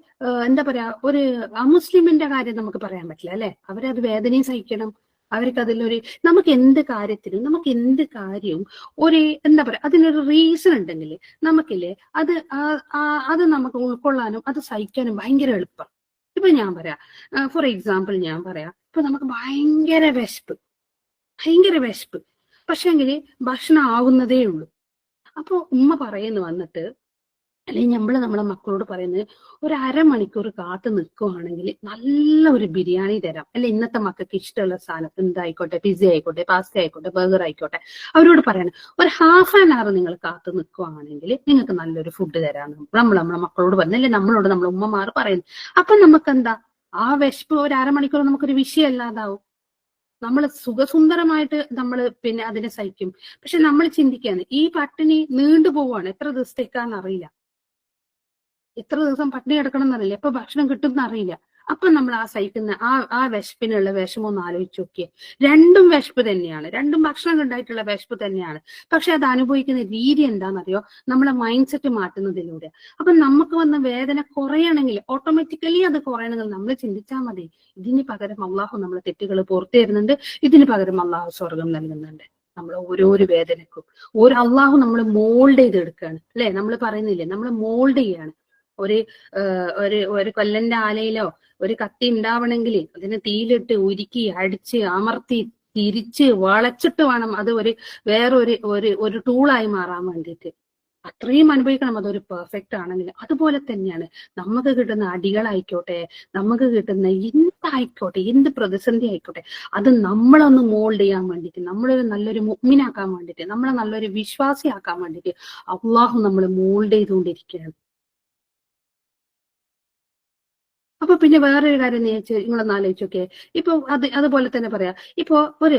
എന്താ പറയാ, ഒരു അമുസ്ലിമിന്റെ കാര്യം നമുക്ക് പറയാൻ പറ്റില്ല അല്ലെ. അവരത് വേദനയും സഹിക്കണം. അവർക്ക് നമുക്ക് എന്ത് കാര്യവും ഒരു എന്താ പറയാ, അതിനൊരു റീസൺ ഉണ്ടെങ്കിൽ നമുക്കില്ലേ അത് നമുക്ക് ഉൾക്കൊള്ളാനും അത് സഹിക്കാനും ഭയങ്കര എളുപ്പം. ഇപ്പൊ ഞാൻ പറയാം, ഫോർ എക്സാമ്പിൾ ഞാൻ പറയാം, ഇപ്പൊ നമുക്ക് ഭയങ്കര വിശപ്പ്, പക്ഷെങ്കിൽ ഭക്ഷണം ആവുന്നതേ ഉള്ളൂ. അപ്പൊ ഉമ്മ പറയുന്നു വന്നിട്ട്, അല്ലെങ്കിൽ നമ്മളെ മക്കളോട് പറയുന്നത്, ഒരു അരമണിക്കൂർ കാത്തു നിൽക്കുവാണെങ്കിൽ നല്ല ഒരു ബിരിയാണി തരാം, അല്ലെ ഇന്നത്തെ മക്കൾക്ക് ഇഷ്ടമുള്ള സാധനം എന്തായിക്കോട്ടെ, പിസ്സ ആയിക്കോട്ടെ, പാസ്ത ആയിക്കോട്ടെ, ബർഗർ ആയിക്കോട്ടെ, അവരോട് പറയണം ഒരു ഹാഫ് ആൻ അവർ നിങ്ങൾ കാത്തു നിൽക്കുവാണെങ്കിൽ നിങ്ങൾക്ക് നല്ലൊരു ഫുഡ് തരാമെന്ന് നമ്മളെ മക്കളോട് പറഞ്ഞു, അല്ലെ നമ്മളെ ഉമ്മമാർ പറയുന്നു. അപ്പൊ നമുക്ക് എന്താ, ആ വിശപ്പ് ഒരു അരമണിക്കൂർ നമുക്കൊരു വിഷയമല്ലാതാവും. നമ്മൾ സുഖസുന്ദരമായിട്ട് നമ്മൾ പിന്നെ അതിനെ സഹിക്കും. പക്ഷെ നമ്മൾ ചിന്തിക്കാണ് ഈ പട്ടിണി നീണ്ടു പോവാണ്, എത്ര ദിവസത്തേക്കാന്ന് അറിയില്ല, എത്ര ദിവസം പട്ടിണി കിടക്കണം എന്നറിയില്ല, എപ്പൊ ഭക്ഷണം കിട്ടും എന്നറിയില്ല. അപ്പൊ നമ്മൾ ആ സഹിക്കുന്ന ആ വിശപ്പിനുള്ള വിഷമം ഒന്ന് ആലോചിച്ച് നോക്കിയേ. രണ്ടും വിശപ്പ് തന്നെയാണ്, രണ്ടും ഭക്ഷണം ഉണ്ടായിട്ടുള്ള വിശപ്പ് തന്നെയാണ്. പക്ഷെ അത് അനുഭവിക്കുന്ന രീതി എന്താണെന്നറിയോ? നമ്മളെ മൈൻഡ് സെറ്റ് മാറ്റുന്നതിലൂടെ. അപ്പൊ നമുക്ക് വന്ന വേദന കുറയണമെങ്കിൽ, ഓട്ടോമാറ്റിക്കലി അത് കുറയണമെങ്കിൽ നമ്മൾ ചിന്തിച്ചാൽ മതി, ഇതിന് പകരം അള്ളാഹു നമ്മളെ തെറ്റുകൾ പുറത്തു തരുന്നുണ്ട്, ഇതിന് പകരം അള്ളാഹു സ്വർഗം നൽകുന്നുണ്ട്. നമ്മൾ ഓരോരോ വേദനക്കും അള്ളാഹു നമ്മൾ മോൾഡ് ചെയ്തെടുക്കുകയാണ്, അല്ലെ? നമ്മൾ പറയുന്നില്ലേ, നമ്മൾ മോൾഡ് ചെയ്യാണ്. ഒരു ഒരു കൊല്ലന്റെ ആലയിലോ ഒരു കത്തി ഉണ്ടാവണമെങ്കിൽ അതിനെ തീയിലിട്ട് ഉരുക്കി അടിച്ച് അമർത്തി തിരിച്ച് വളച്ചിട്ട് വേണം അത് വേറൊരു ഒരു ടൂളായി മാറാൻ വേണ്ടിയിട്ട്. അത്രയും അനുഭവിക്കണം അതൊരു പെർഫെക്റ്റ് ആണെങ്കിൽ. അതുപോലെ തന്നെയാണ് നമുക്ക് കിട്ടുന്ന അടികളായിക്കോട്ടെ, നമുക്ക് കിട്ടുന്ന എന്തായിക്കോട്ടെ, എന്ത് പ്രതിസന്ധി ആയിക്കോട്ടെ, അത് നമ്മളൊന്ന് മോൾഡ് ചെയ്യാൻ വേണ്ടിയിട്ട്, നമ്മളൊരു നല്ലൊരു മുഅ്മിനാക്കാൻ വേണ്ടിയിട്ട്, നമ്മളെ നല്ലൊരു വിശ്വാസിയാക്കാൻ വേണ്ടിയിട്ട് അള്ളാഹു നമ്മൾ മോൾഡ് ചെയ്തുകൊണ്ടിരിക്കുകയാണ്. അപ്പൊ പിന്നെ വേറൊരു കാര്യം നിങ്ങളൊന്ന് ആലോചിച്ചോക്കെ. ഇപ്പൊ അതുപോലെ തന്നെ പറയാം, ഇപ്പൊ ഒരു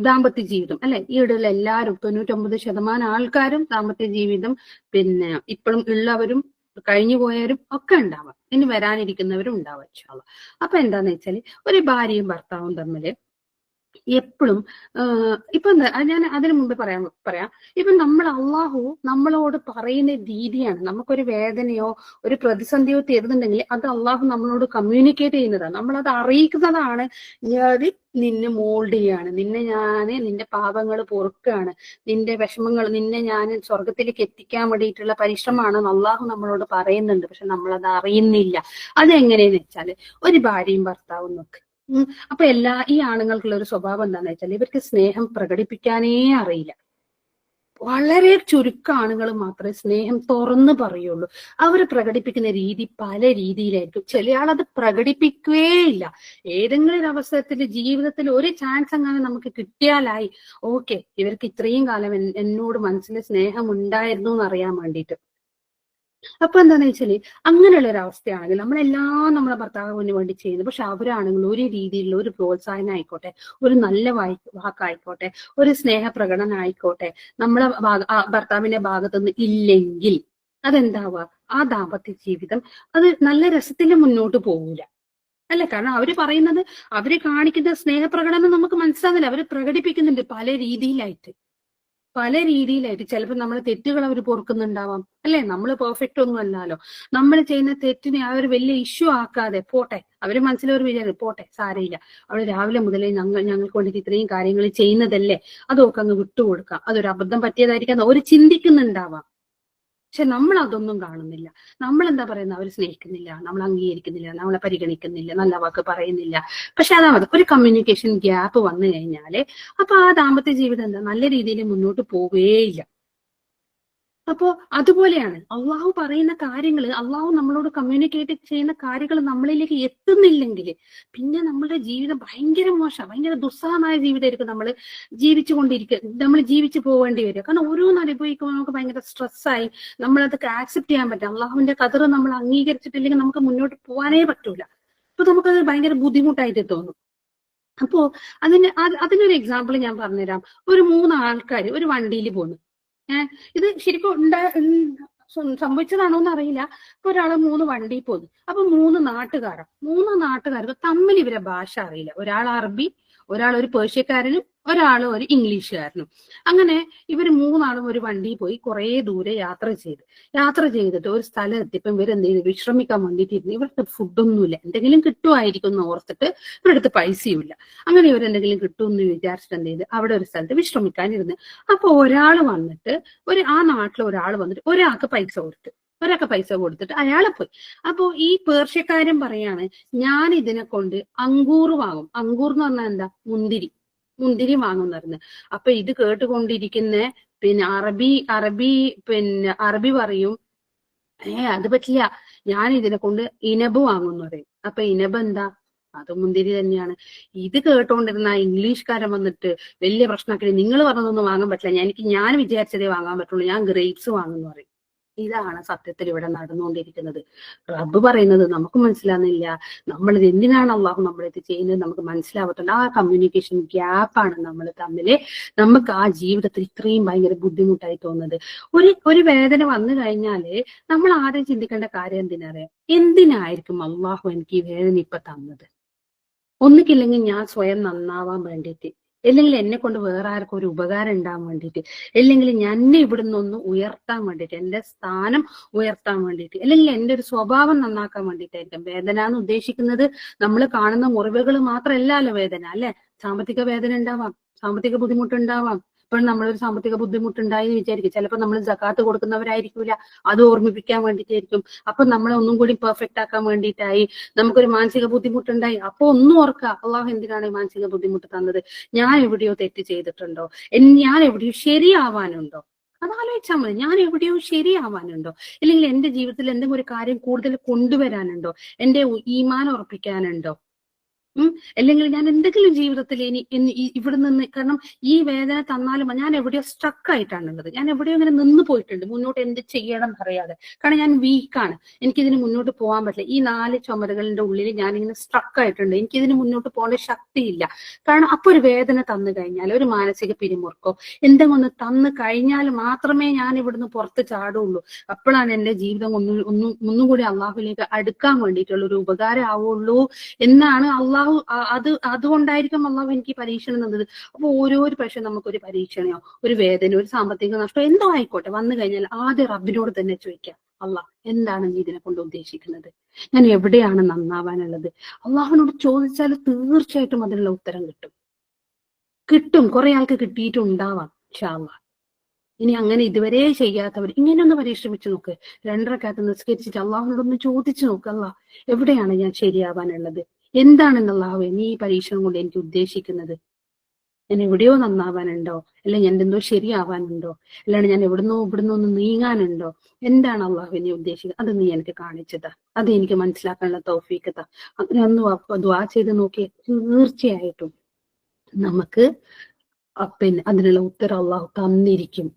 ദാമ്പത്യ ജീവിതം, അല്ലെ? ഈയിടെയുള്ള എല്ലാവരും 99% ആൾക്കാരും ദാമ്പത്യ ജീവിതം പിന്നെ ഇപ്പോഴും ഉള്ളവരും കഴിഞ്ഞു പോയവരും ഒക്കെ ഉണ്ടാവാം, ഇനി വരാനിരിക്കുന്നവരും ഉണ്ടാവാം ഇൻഷാ അല്ലാഹ്. അപ്പൊ എന്താന്ന് വെച്ചാല്, ഒരു ഭാര്യയും ഭർത്താവും തമ്മില് എപ്പോഴും ഇപ്പൊ ഞാൻ അതിനു മുമ്പ് പറയാം, ഇപ്പൊ അള്ളാഹു നമ്മളോട് പറയുന്ന രീതിയാണ്. നമുക്കൊരു വേദനയോ ഒരു പ്രതിസന്ധിയോ തരുന്നുണ്ടെങ്കിൽ അത് അള്ളാഹു നമ്മളോട് കമ്മ്യൂണിക്കേറ്റ് ചെയ്യുന്നതാണ്, നമ്മളത് അറിയിക്കുന്നതാണ്. ഞാൻ നിന്നെ മോൾഡ് ചെയ്യാണ്, നിന്റെ പാപങ്ങൾ പൊറുക്കുകയാണ്, നിന്റെ വിഷമങ്ങൾ, നിന്നെ ഞാൻ സ്വർഗത്തിലേക്ക് എത്തിക്കാൻ വേണ്ടിയിട്ടുള്ള പരിശ്രമമാണ് അള്ളാഹു നമ്മളോട് പറയുന്നുണ്ട്. പക്ഷെ നമ്മളത് അറിയുന്നില്ല. അതെങ്ങനെയെന്ന് വെച്ചാല്, ഒരു ഭാര്യയും ഭർത്താവും നോക്ക്. അപ്പൊ ഈ ആണുങ്ങൾക്കുള്ള ഒരു സ്വഭാവം എന്താന്ന് വെച്ചാൽ, ഇവർക്ക് സ്നേഹം പ്രകടിപ്പിക്കാനേ അറിയില്ല. വളരെ ചുരുക്കം ആണുങ്ങൾ മാത്രമേ സ്നേഹം തുറന്ന് പറയുള്ളൂ. അവർ പ്രകടിപ്പിക്കുന്ന രീതി പല രീതിയിലായിരിക്കും. ചില ആളത് പ്രകടിപ്പിക്കുകയേ ഇല്ല. ഏതെങ്കിലും ഒരു അവസരത്തിൽ ജീവിതത്തിൽ ഒരു ചാൻസ് അങ്ങനെ നമുക്ക് കിട്ടിയാലായി, ഓക്കെ, ഇവർക്ക് ഇത്രയും കാലം എന്നോട് മനസ്സിൽ സ്നേഹം ഉണ്ടായിരുന്നു എന്നറിയാൻ വേണ്ടിയിട്ട്. അപ്പൊ എന്താന്ന് വെച്ചാല്, അങ്ങനെയുള്ള ഒരു അവസ്ഥയാണെങ്കിൽ നമ്മളെല്ലാം നമ്മളെ ഭർത്താവിന് വേണ്ടി ചെയ്യുന്നു. പക്ഷെ അവരാണെങ്കിൽ ഒരു രീതിയിലുള്ള ഒരു പ്രോത്സാഹനം ആയിക്കോട്ടെ, ഒരു നല്ല വാക്കായിക്കോട്ടെ, ഒരു സ്നേഹ പ്രകടനം ആയിക്കോട്ടെ നമ്മളെ ഭർത്താവിന്റെ ഭാഗത്തുനിന്ന് ഇല്ലെങ്കിൽ അതെന്താവുക? ആ ദാമ്പത്യ ജീവിതം അത് നല്ല രസത്തിൽ മുന്നോട്ട് പോകൂല, അല്ലെ? കാരണം അവര് പറയുന്നത്, അവര് കാണിക്കുന്ന സ്നേഹപ്രകടനം നമുക്ക് മനസ്സിലാകുന്നില്ല. അവര് പ്രകടിപ്പിക്കുന്നുണ്ട് പല രീതിയിലായിട്ട്. ചിലപ്പോൾ നമ്മളെ തെറ്റുകൾ അവർ പൊറുക്കുന്നുണ്ടാവാം, അല്ലെ? നമ്മൾ പെർഫെക്റ്റ് ഒന്നും അല്ലല്ലോ. നമ്മൾ ചെയ്യുന്ന തെറ്റിനെ അവർ വലിയ ഇഷ്യൂ ആക്കാതെ പോട്ടെ, അവര് മനസ്സിലൊരു വിചാരം, പോട്ടെ സാരയില്ല, അവള് രാവിലെ മുതലേ ഞങ്ങൾക്ക് വേണ്ടിയിട്ട് ഇത്രയും കാര്യങ്ങൾ ചെയ്യുന്നതല്ലേ, അതൊക്കെ അങ്ങ് വിട്ടുകൊടുക്കാം, അതൊരു അബദ്ധം പറ്റിയതായിരിക്കാം അവർ ചിന്തിക്കുന്നുണ്ടാവാം. പക്ഷെ നമ്മൾ അതൊന്നും കാണുന്നില്ല. നമ്മൾ എന്താ പറയുന്നത്? അവർ സ്നേഹിക്കുന്നില്ല, നമ്മൾ അംഗീകരിക്കുന്നില്ല, നമ്മളെ പരിഗണിക്കുന്നില്ല, നല്ല വാക്ക് പറയുന്നില്ല. പക്ഷെ അതാണ് ഒരു കമ്മ്യൂണിക്കേഷൻ ഗ്യാപ്പ് വന്നു കഴിഞ്ഞാല് അപ്പൊ ആ ദാമ്പത്യ ജീവിതം എന്താ നല്ല രീതിയിൽ മുന്നോട്ട് പോവുകയില്ല. അപ്പോ അതുപോലെയാണ് അള്ളാഹു പറയുന്ന കാര്യങ്ങൾ, അള്ളാഹു നമ്മളോട് കമ്മ്യൂണിക്കേറ്റ് ചെയ്യുന്ന കാര്യങ്ങൾ നമ്മളിലേക്ക് എത്തുന്നില്ലെങ്കിൽ പിന്നെ നമ്മളുടെ ജീവിതം ഭയങ്കര മോശം, ഭയങ്കര ദുസ്സഹമായ ജീവിതമായിരിക്കും നമ്മൾ ജീവിച്ചു പോവേണ്ടി വരിക. കാരണം ഓരോന്ന് അനുഭവിക്കുമ്പോൾ നമുക്ക് ഭയങ്കര സ്ട്രെസ്സായി നമ്മളതൊക്കെ ആക്സെപ്റ്റ് ചെയ്യാൻ പറ്റും. അള്ളാഹുവിന്റെ ഖദർ നമ്മൾ അംഗീകരിച്ചിട്ടില്ലെങ്കിൽ നമുക്ക് മുന്നോട്ട് പോകാനേ പറ്റൂല. അപ്പൊ നമുക്കത് ഭയങ്കര ബുദ്ധിമുട്ടായിട്ട് തോന്നും. അപ്പോ അതിനൊരു എക്സാമ്പിൾ ഞാൻ പറഞ്ഞുതരാം. ഒരു 3 ആൾക്കാർ ഒരു വണ്ടിയിൽ പോന്നു. ഇത് ശരിക്കും സംഭവിച്ചതാണോ എന്ന് അറിയില്ല. ഇപ്പൊ ഒരാള് 3 വണ്ടിയിൽ പോന്നു. അപ്പൊ 3 നാട്ടുകാർക്ക് തമ്മിൽ ഇവരെ ഭാഷ അറിയില്ല. ഒരാൾ അറബി, ഒരാൾ ഒരു പേർഷ്യക്കാരനും, ഒരാൾ ഒരു ഇംഗ്ലീഷുകാരനും. അങ്ങനെ ഇവർ 3 ആളും ഒരു വണ്ടിയിൽ പോയി കുറെ ദൂരെ യാത്ര ചെയ്തിട്ട് ഒരു സ്ഥലം എത്തിയപ്പോൾ ഇവരെന്ത് ചെയ്തു? വിശ്രമിക്കാൻ വേണ്ടിയിട്ടിരുന്നു. ഇവർക്ക് ഫുഡൊന്നുമില്ല, എന്തെങ്കിലും കിട്ടുമായിരിക്കും എന്ന് ഓർത്തിട്ട് ഇവരുടെ അടുത്ത് പൈസയുമില്ല. അങ്ങനെ ഇവരെന്തെങ്കിലും കിട്ടുമെന്ന് വിചാരിച്ചിട്ട് എന്ത് ചെയ്ത് അവിടെ ഒരു സ്ഥലത്ത് വിശ്രമിക്കാനിരുന്നു. അപ്പൊ ഒരാൾ വന്നിട്ട് ആ നാട്ടിലെ ഒരാൾ വന്നിട്ട് ഒരാൾക്ക് പൈസ കൊടുത്തിട്ട് അയാളെ പോയി. അപ്പൊ ഈ പേർഷ്യക്കാരൻ പറയാണ്, ഞാൻ ഇതിനെ കൊണ്ട് അങ്കൂർ വാങ്ങും. അങ്കൂർ എന്ന് പറഞ്ഞാൽ എന്താ? മുന്തിരി വാങ്ങുന്നറിഞ്ഞ്. അപ്പൊ ഇത് കേട്ടുകൊണ്ടിരിക്കുന്ന പിന്നെ അറബി പറയും, അത് പറ്റില്ല, ഞാൻ ഇതിനെ കൊണ്ട് ഇനബ് വാങ്ങുന്നു പറയും. അപ്പൊ ഇനബ് എന്താ? അത് മുന്തിരി തന്നെയാണ്. ഇത് കേട്ടോണ്ടിരുന്ന ഇംഗ്ലീഷുകാരൻ വന്നിട്ട് വലിയ പ്രശ്നമാക്കി, നിങ്ങൾ പറഞ്ഞതൊന്നും വാങ്ങാൻ പറ്റില്ല, ഞാൻ വിചാരിച്ചതേ വാങ്ങാൻ പറ്റുള്ളൂ, ഞാൻ ഗ്രേപ്സ് വാങ്ങുന്നു പറയും. ഇതാണ് സത്യത്തിൽ ഇവിടെ നടന്നുകൊണ്ടിരിക്കുന്നത്. റബ്ബ് പറയുന്നത് നമുക്ക് മനസ്സിലാകുന്നില്ല. നമ്മളിത് എന്തിനാണ് അള്ളാഹു നമ്മളിത് ചെയ്യുന്നത് നമുക്ക് മനസ്സിലാവത്തുണ്ട്. ആ കമ്മ്യൂണിക്കേഷൻ ഗ്യാപ്പാണ് നമ്മൾ തമ്മില് നമുക്ക് ആ ജീവിതത്തിൽ ഇത്രയും ഭയങ്കര ബുദ്ധിമുട്ടായി തോന്നുന്നത്. ഒരു വേദന വന്നു കഴിഞ്ഞാല് നമ്മൾ ആദ്യം ചിന്തിക്കേണ്ട കാര്യം എന്തിനറിയാം? എന്തിനായിരിക്കും അള്ളാഹു എനിക്ക് ഈ വേദന ഇപ്പൊ തന്നത്? ഒന്നിക്കില്ലെങ്കിൽ ഞാൻ സ്വയം നന്നാവാൻ വേണ്ടിയിട്ട്, അല്ലെങ്കിൽ എന്നെ കൊണ്ട് വേറെ ആർക്കും ഒരു ഉപകാരം ഉണ്ടാവാൻ വേണ്ടിയിട്ട്, അല്ലെങ്കിൽ എന്നെ ഇവിടുന്ന് ഒന്ന് ഉയർത്താൻ വേണ്ടിയിട്ട്, എന്റെ സ്ഥാനം ഉയർത്താൻ വേണ്ടിയിട്ട്, അല്ലെങ്കിൽ എന്റെ ഒരു സ്വഭാവം നന്നാക്കാൻ വേണ്ടിയിട്ടായിരിക്കും. വേദന എന്ന് ഉദ്ദേശിക്കുന്നത് നമ്മൾ കാണുന്ന മുറിവുകൾ മാത്രമല്ലല്ലോ വേദന, അല്ലെ? സാമ്പത്തിക വേദന ഉണ്ടാവാം, സാമ്പത്തിക ബുദ്ധിമുട്ടുണ്ടാവാം. ഇപ്പോൾ നമ്മളൊരു സാമ്പത്തിക ബുദ്ധിമുട്ടുണ്ടായി എന്ന് വിചാരിക്കും, ചിലപ്പോൾ നമ്മൾ സകാത്ത് കൊടുക്കുന്നവരായിരിക്കില്ല, അത് ഓർമ്മിപ്പിക്കാൻ വേണ്ടിയിട്ടായിരിക്കും. അപ്പൊ നമ്മളെ ഒന്നും കൂടി പെർഫെക്റ്റ് ആക്കാൻ വേണ്ടിയിട്ടായി നമുക്കൊരു മാനസിക ബുദ്ധിമുട്ടുണ്ടായി. അപ്പൊ ഒന്നും ഓർക്കുക, അള്ളാഹു എന്തിനാണ് ഈ മാനസിക ബുദ്ധിമുട്ട് തന്നത്? ഞാൻ എവിടെയോ തെറ്റ് ചെയ്തിട്ടുണ്ടോ? ഞാൻ എവിടെയോ ശരിയാവാനുണ്ടോ? അതാലോചിച്ചാൽ മതി. ഞാൻ എവിടെയോ ശരിയാവാനുണ്ടോ? അല്ലെങ്കിൽ എന്റെ ജീവിതത്തിൽ എന്തെങ്കിലും ഒരു കാര്യം കൂടുതൽ കൊണ്ടുവരാനുണ്ടോ? എന്റെ ഈമാൻ ഉറപ്പിക്കാനുണ്ടോ? അല്ലെങ്കിൽ ഞാൻ എന്തെങ്കിലും ജീവിതത്തിൽ ഇവിടെ നിന്ന്, കാരണം ഈ വേദന തന്നാലും ഞാൻ എവിടെയോ സ്ട്രക്ക് ആയിട്ടാണുള്ളത്, ഞാൻ എവിടെയോ ഇങ്ങനെ നിന്ന് പോയിട്ടുണ്ട്, മുന്നോട്ട് എന്ത് ചെയ്യണം എന്നറിയാതെ. കാരണം ഞാൻ വീക്കാണ്, എനിക്കിതിന് മുന്നോട്ട് പോകാൻ പറ്റില്ല. ഈ 4 ചുമരുകളുടെ ഉള്ളിൽ ഞാനിങ്ങനെ സ്ട്രക്ക് ആയിട്ടുണ്ട്, എനിക്കിതിന് മുന്നോട്ട് പോകേണ്ട ശക്തിയില്ല. കാരണം അപ്പൊ ഒരു വേദന തന്നു കഴിഞ്ഞാൽ, ഒരു മാനസിക പിരിമുറുക്കോ എന്തെങ്കിലും ഒന്ന് തന്നു കഴിഞ്ഞാൽ മാത്രമേ ഞാൻ ഇവിടുന്ന് പുറത്ത് ചാടുള്ളൂ. അപ്പോഴാണ് എന്റെ ജീവിതം ഒന്നും കൂടി അള്ളാഹുലേക്ക് അടുക്കാൻ വേണ്ടിയിട്ടുള്ള ഒരു ഉപകാരം ആവുള്ളൂ എന്നാണ് അള്ളാഹു. അതുകൊണ്ടായിരിക്കും അള്ളാഹു എനിക്ക് പരീക്ഷണം തന്നത്. അപ്പൊ ഓരോരു പക്ഷെ നമുക്കൊരു പരീക്ഷണയോ ഒരു വേദന ഒരു സാമ്പത്തിക നഷ്ടം എന്തോ ആയിക്കോട്ടെ വന്നു കഴിഞ്ഞാൽ ആദ്യം റബ്ബിനോട് തന്നെ ചോദിക്കാം, അള്ളാഹ് എന്താണ് നീ ഇതിനെ കൊണ്ട് ഉദ്ദേശിക്കുന്നത്? ഞാൻ എവിടെയാണ് നന്നാവാനുള്ളത്? അള്ളാഹുവിനോട് ചോദിച്ചാൽ തീർച്ചയായിട്ടും അതിനുള്ള ഉത്തരം കിട്ടും. കുറെ ആൾക്ക് കിട്ടിയിട്ടുണ്ടാവാം ഇൻഷാ അല്ലാഹ്. ഇനി അങ്ങനെ ഇതുവരെ ചെയ്യാത്തവർ ഇങ്ങനെ ഒന്ന് പരിശ്രമിച്ചു നോക്ക്. 2 റക്അത്ത് നിസ്കരിച്ചിട്ട് അള്ളാഹുവിനോടൊന്ന് ചോദിച്ചു നോക്ക്, അള്ളാഹ് എവിടെയാണ് ഞാൻ ശരിയാവാനുള്ളത്? എന്താണെന്ന് അള്ളാഹുവേ നീ ഈ പരീക്ഷണം കൊണ്ട് എനിക്ക് ഉദ്ദേശിക്കുന്നത്? ഞാൻ എവിടെയോ നന്നാവാനുണ്ടോ? അല്ലെങ്കിൽ ഞാൻ എന്തോ ശരിയാവാനുണ്ടോ? അല്ലാണ്ട് ഞാൻ ഇവിടുന്നോ ഒന്ന് നീങ്ങാനുണ്ടോ? എന്താണ് അള്ളാഹു നീ ഉദ്ദേശിക്കുന്നത്? അത് നീ എനിക്ക് കാണിച്ചതാ, അത് എനിക്ക് മനസ്സിലാക്കാനുള്ള തൗഫീഖ് താ. അങ്ങനെ ഒന്ന് ദുആ ചെയ്ത് നോക്കിയേ, തീർച്ചയായിട്ടും നമുക്ക് പിന്നെ അതിനുള്ള ഉത്തരം അള്ളാഹു തന്നിരിക്കും.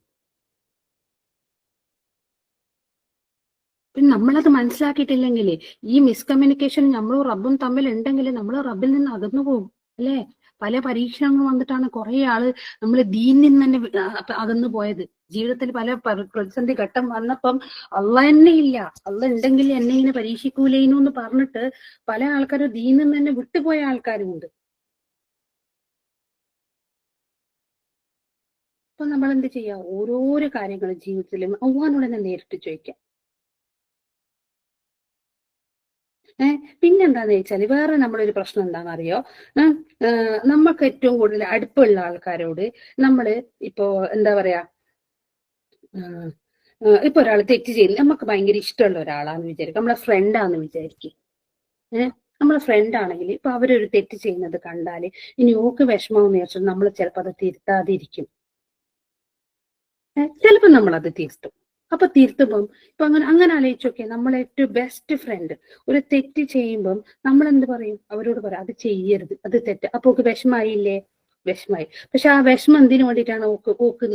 പിന്നെ നമ്മളത് മനസ്സിലാക്കിയിട്ടില്ലെങ്കിൽ ഈ മിസ്കമ്മ്യൂണിക്കേഷൻ നമ്മളും റബ്ബും തമ്മിൽ ഉണ്ടെങ്കിൽ നമ്മൾ റബ്ബിൽ നിന്ന് അകന്നു പോകും, അല്ലെ? പല പരീക്ഷണങ്ങൾ വന്നിട്ടാണ് കുറെ ആള് നമ്മൾ ദീനിൽ നിന്ന് തന്നെ അകന്നു പോയത്. ജീവിതത്തിൽ പല പ്രതിസന്ധി ഘട്ടം വന്നപ്പം അള്ളാഹ് തന്നെ ഇല്ല, അള്ളാഹ് ഉണ്ടെങ്കിൽ എന്നെ ഇങ്ങനെ പരീക്ഷിക്കൂലേനു എന്ന് പറഞ്ഞിട്ട് പല ആൾക്കാരും ദീനിൽ നിന്ന് തന്നെ വിട്ടുപോയ ആൾക്കാരുമുണ്ട്. അപ്പൊ നമ്മൾ എന്ത് ചെയ്യാം? ഓരോരോ കാര്യങ്ങൾ ജീവിതത്തിലും അള്ളാഹിനോട് തന്നെ നേരിട്ട് ചോദിക്കാം. പിന്നെന്താന്ന് വെച്ചാല് വേറെ നമ്മളൊരു പ്രശ്നം എന്താണെന്നറിയോ? നമുക്ക് ഏറ്റവും കൂടുതൽ അടുപ്പമുള്ള ആൾക്കാരോട് നമ്മള് ഇപ്പോ എന്താ പറയാ, ഇപ്പൊ ഒരാൾ തെറ്റ് ചെയ്ത് നമുക്ക് ഭയങ്കര ഇഷ്ടമുള്ള ഒരാളാന്ന് വിചാരിക്കും, നമ്മളെ ഫ്രണ്ടാന്ന് വിചാരിക്കും. നമ്മളെ ഫ്രണ്ട് ആണെങ്കിൽ ഇപ്പൊ അവരൊരു തെറ്റ് ചെയ്യുന്നത് കണ്ടാല് ഇനി ഓക്ക് വിഷമമെന്ന് വിചാരിച്ചിട്ട് നമ്മൾ ചിലപ്പോൾ അത് തിരുത്താതിരിക്കും. ചിലപ്പോൾ നമ്മളത് തിരുത്തും. അപ്പൊ തിരുത്തുമ്പം ഇപ്പൊ അങ്ങനെ ആലോചിച്ച് നോക്കിയാൽ നമ്മളെ ഏറ്റവും ബെസ്റ്റ് ഫ്രണ്ട് ഒരു തെറ്റ് ചെയ്യുമ്പം നമ്മൾ എന്ത് പറയും? അവരോട് പറയാം അത് ചെയ്യരുത്, അത് തെറ്റ്. അപ്പൊ ഓക്ക് വിഷമായില്ലേ? വിഷമായി. പക്ഷെ ആ വിഷമം എന്തിനു വേണ്ടിയിട്ടാണ്? ഓക്ക്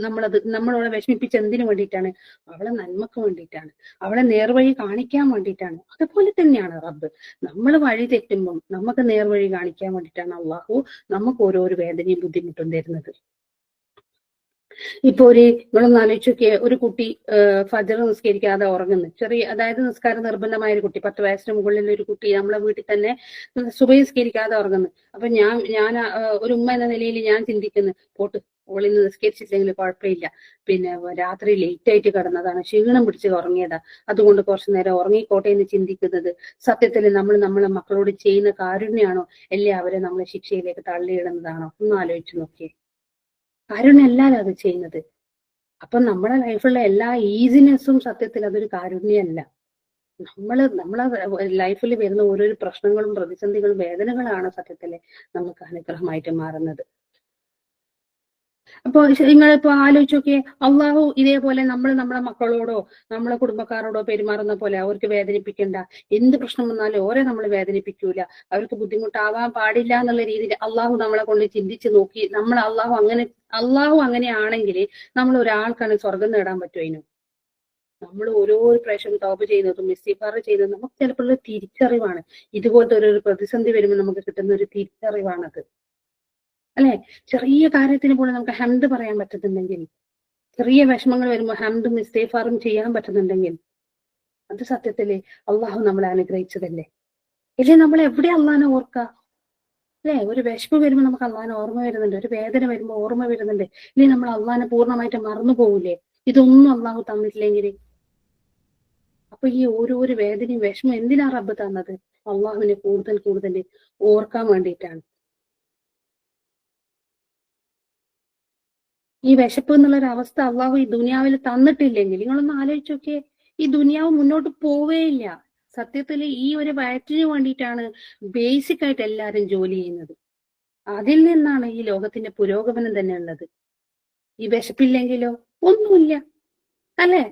നമ്മളോടെ വിഷമിപ്പിച്ച് എന്തിനു വേണ്ടിയിട്ടാണ്? അവളെ നന്മക്ക് വേണ്ടിയിട്ടാണ്, അവളെ നേർവഴി കാണിക്കാൻ വേണ്ടിയിട്ടാണ്. അതുപോലെ തന്നെയാണ് റബ്ബ്. നമ്മൾ വഴി തെറ്റുമ്പം നമുക്ക് നേർവഴി കാണിക്കാൻ വേണ്ടിയിട്ടാണ് അള്ളാഹു നമുക്ക് ഓരോരോ വേദനയും ബുദ്ധിമുട്ടും തരുന്നത്. ഇപ്പൊ നിങ്ങളൊന്ന് ആലോചിച്ചൊക്കെ, ഒരു കുട്ടി ഫജർ നിസ്കരിക്കാതെ ഉറങ്ങുന്നു, അതായത് നിസ്കാരം നിർബന്ധമായ ഒരു കുട്ടി, 10 വയസ്സിന് മുകളിൽ ഒരു കുട്ടി നമ്മളെ വീട്ടിൽ തന്നെ സുബഹി നിസ്കരിക്കാതെ ഉറങ്ങുന്നു. അപ്പൊ ഞാൻ ഒരു ഉമ്മ എന്ന നിലയിൽ ഞാൻ ചിന്തിക്കുന്നു, പോട്ട് ഓളിന്ന് നിസ്കരിച്ചില്ലെങ്കിൽ കുഴപ്പമില്ല, പിന്നെ രാത്രി ലേറ്റ് ആയിട്ട് കിടന്നതാണ്, ക്ഷീണം പിടിച്ച് ഉറങ്ങിയതാ, അതുകൊണ്ട് കുറച്ചു നേരം ഉറങ്ങിക്കോട്ടെ എന്ന് ചിന്തിക്കുന്നത് സത്യത്തിൽ നമ്മൾ നമ്മളെ മക്കളോട് ചെയ്യുന്ന കാരുണ്യാണോ, അല്ലേ അവരെ നമ്മളെ ശിക്ഷയിലേക്ക് തള്ളിയിടുന്നതാണോ? ഒന്ന് ആലോചിച്ച് നോക്കിയേ. കാരുണ്യമല്ലല്ലോ അത് ചെയ്യുന്നത്. അപ്പൊ നമ്മുടെ ലൈഫിലുള്ള എല്ലാ ഈസിനെസ്സും സത്യത്തിൽ അതൊരു കാരുണ്യമല്ല. നമ്മളെ ലൈഫിൽ വരുന്ന ഓരോരോ പ്രശ്നങ്ങളും പ്രതിസന്ധികളും വേദനകളാണ് സത്യത്തില് നമുക്ക് അനുഗ്രഹമായിട്ട് മാറുന്നത്. അപ്പൊ നിങ്ങളിപ്പോ ആലോചിച്ച് നോക്കിയേ, അള്ളാഹു ഇതേപോലെ നമ്മളെ മക്കളോടോ നമ്മളെ കുടുംബക്കാരോടോ പെരുമാറുന്ന പോലെ അവർക്ക് വേദനിപ്പിക്കണ്ട, എന്ത് പ്രശ്നം വന്നാലും ഓരോ നമ്മൾ വേദനിപ്പിക്കൂല, അവർക്ക് ബുദ്ധിമുട്ടാവാൻ പാടില്ല എന്നുള്ള രീതിയിൽ അള്ളാഹു നമ്മളെ കൊണ്ട് ചിന്തിച്ച് നോക്കി. അള്ളാഹു അങ്ങനെയാണെങ്കിൽ നമ്മൾ ഒരാൾക്കാണ് സ്വർഗം നേടാൻ പറ്റുമോ? നമ്മൾ ഓരോ പ്രാവശ്യം തൗബ ചെയ്യുന്നതും ഇസ്തിഗ്ഫാർ ചെയ്യുന്നതും നമുക്ക് ചിലപ്പോൾ ഒരു തിരിച്ചറിവാണ്. ഇതുപോലത്തെ ഒരു പ്രതിസന്ധി വരുമ്പോൾ നമുക്ക് കിട്ടുന്ന ഒരു തിരിച്ചറിവാണത്, അല്ലെ? ചെറിയ കാര്യത്തിന് പോലും നമുക്ക് ഹംദ് പറയാൻ പറ്റുന്നുണ്ടെങ്കിൽ, ചെറിയ വിഷമങ്ങൾ വരുമ്പോൾ ഹംദും ഇസ്തിഗ്ഫാറും ചെയ്യാൻ പറ്റുന്നുണ്ടെങ്കിൽ, അത് സത്യത്തില് അള്ളാഹു നമ്മളെ അനുഗ്രഹിച്ചതല്ലേ? ഇല്ലേ നമ്മൾ എവിടെ അള്ളാഹിനെ ഓർക്കുക? അല്ലെ? ഒരു വിഷമം വരുമ്പോൾ നമുക്ക് അള്ളാഹിനെ ഓർമ്മ വരുന്നുണ്ട്, ഒരു വേദന വരുമ്പോൾ ഓർമ്മ വരുന്നുണ്ട്. ഇനി നമ്മൾ അള്ളാഹിനെ പൂർണ്ണമായിട്ട് മറന്നു പോകൂലേ ഇതൊന്നും അള്ളാഹു തന്നിട്ടില്ലെങ്കിൽ? അപ്പൊ ഈ ഓരോരോ വേദനയും വിഷമം എന്തിനാ റബ്ബ് തന്നത്? അള്ളാഹുവിനെ കൂടുതൽ കൂടുതൽ ഓർക്കാൻ വേണ്ടിയിട്ടാണ്. ഈ വിശപ്പ് എന്നുള്ളൊരു അവസ്ഥ അള്ളാഹു ഈ ദുനിയാവിൽ തന്നിട്ടില്ലെങ്കിൽ നിങ്ങളൊന്ന് ആലോചിച്ച് നോക്കിയേ, ഈ ദുനിയാവ് മുന്നോട്ട് പോവേയില്ല. സത്യത്തിൽ ഈ ഒരു വയറ്റിന് വേണ്ടിയിട്ടാണ് ബേസിക് ആയിട്ട് എല്ലാവരും ജോലി ചെയ്യുന്നത്. അതിൽ നിന്നാണ് ഈ ലോകത്തിന്റെ പുരോഗമനം തന്നെ ഉള്ളത്. ഈ വിശപ്പില്ലെങ്കിലോ ഒന്നുമില്ല, അല്ലെ?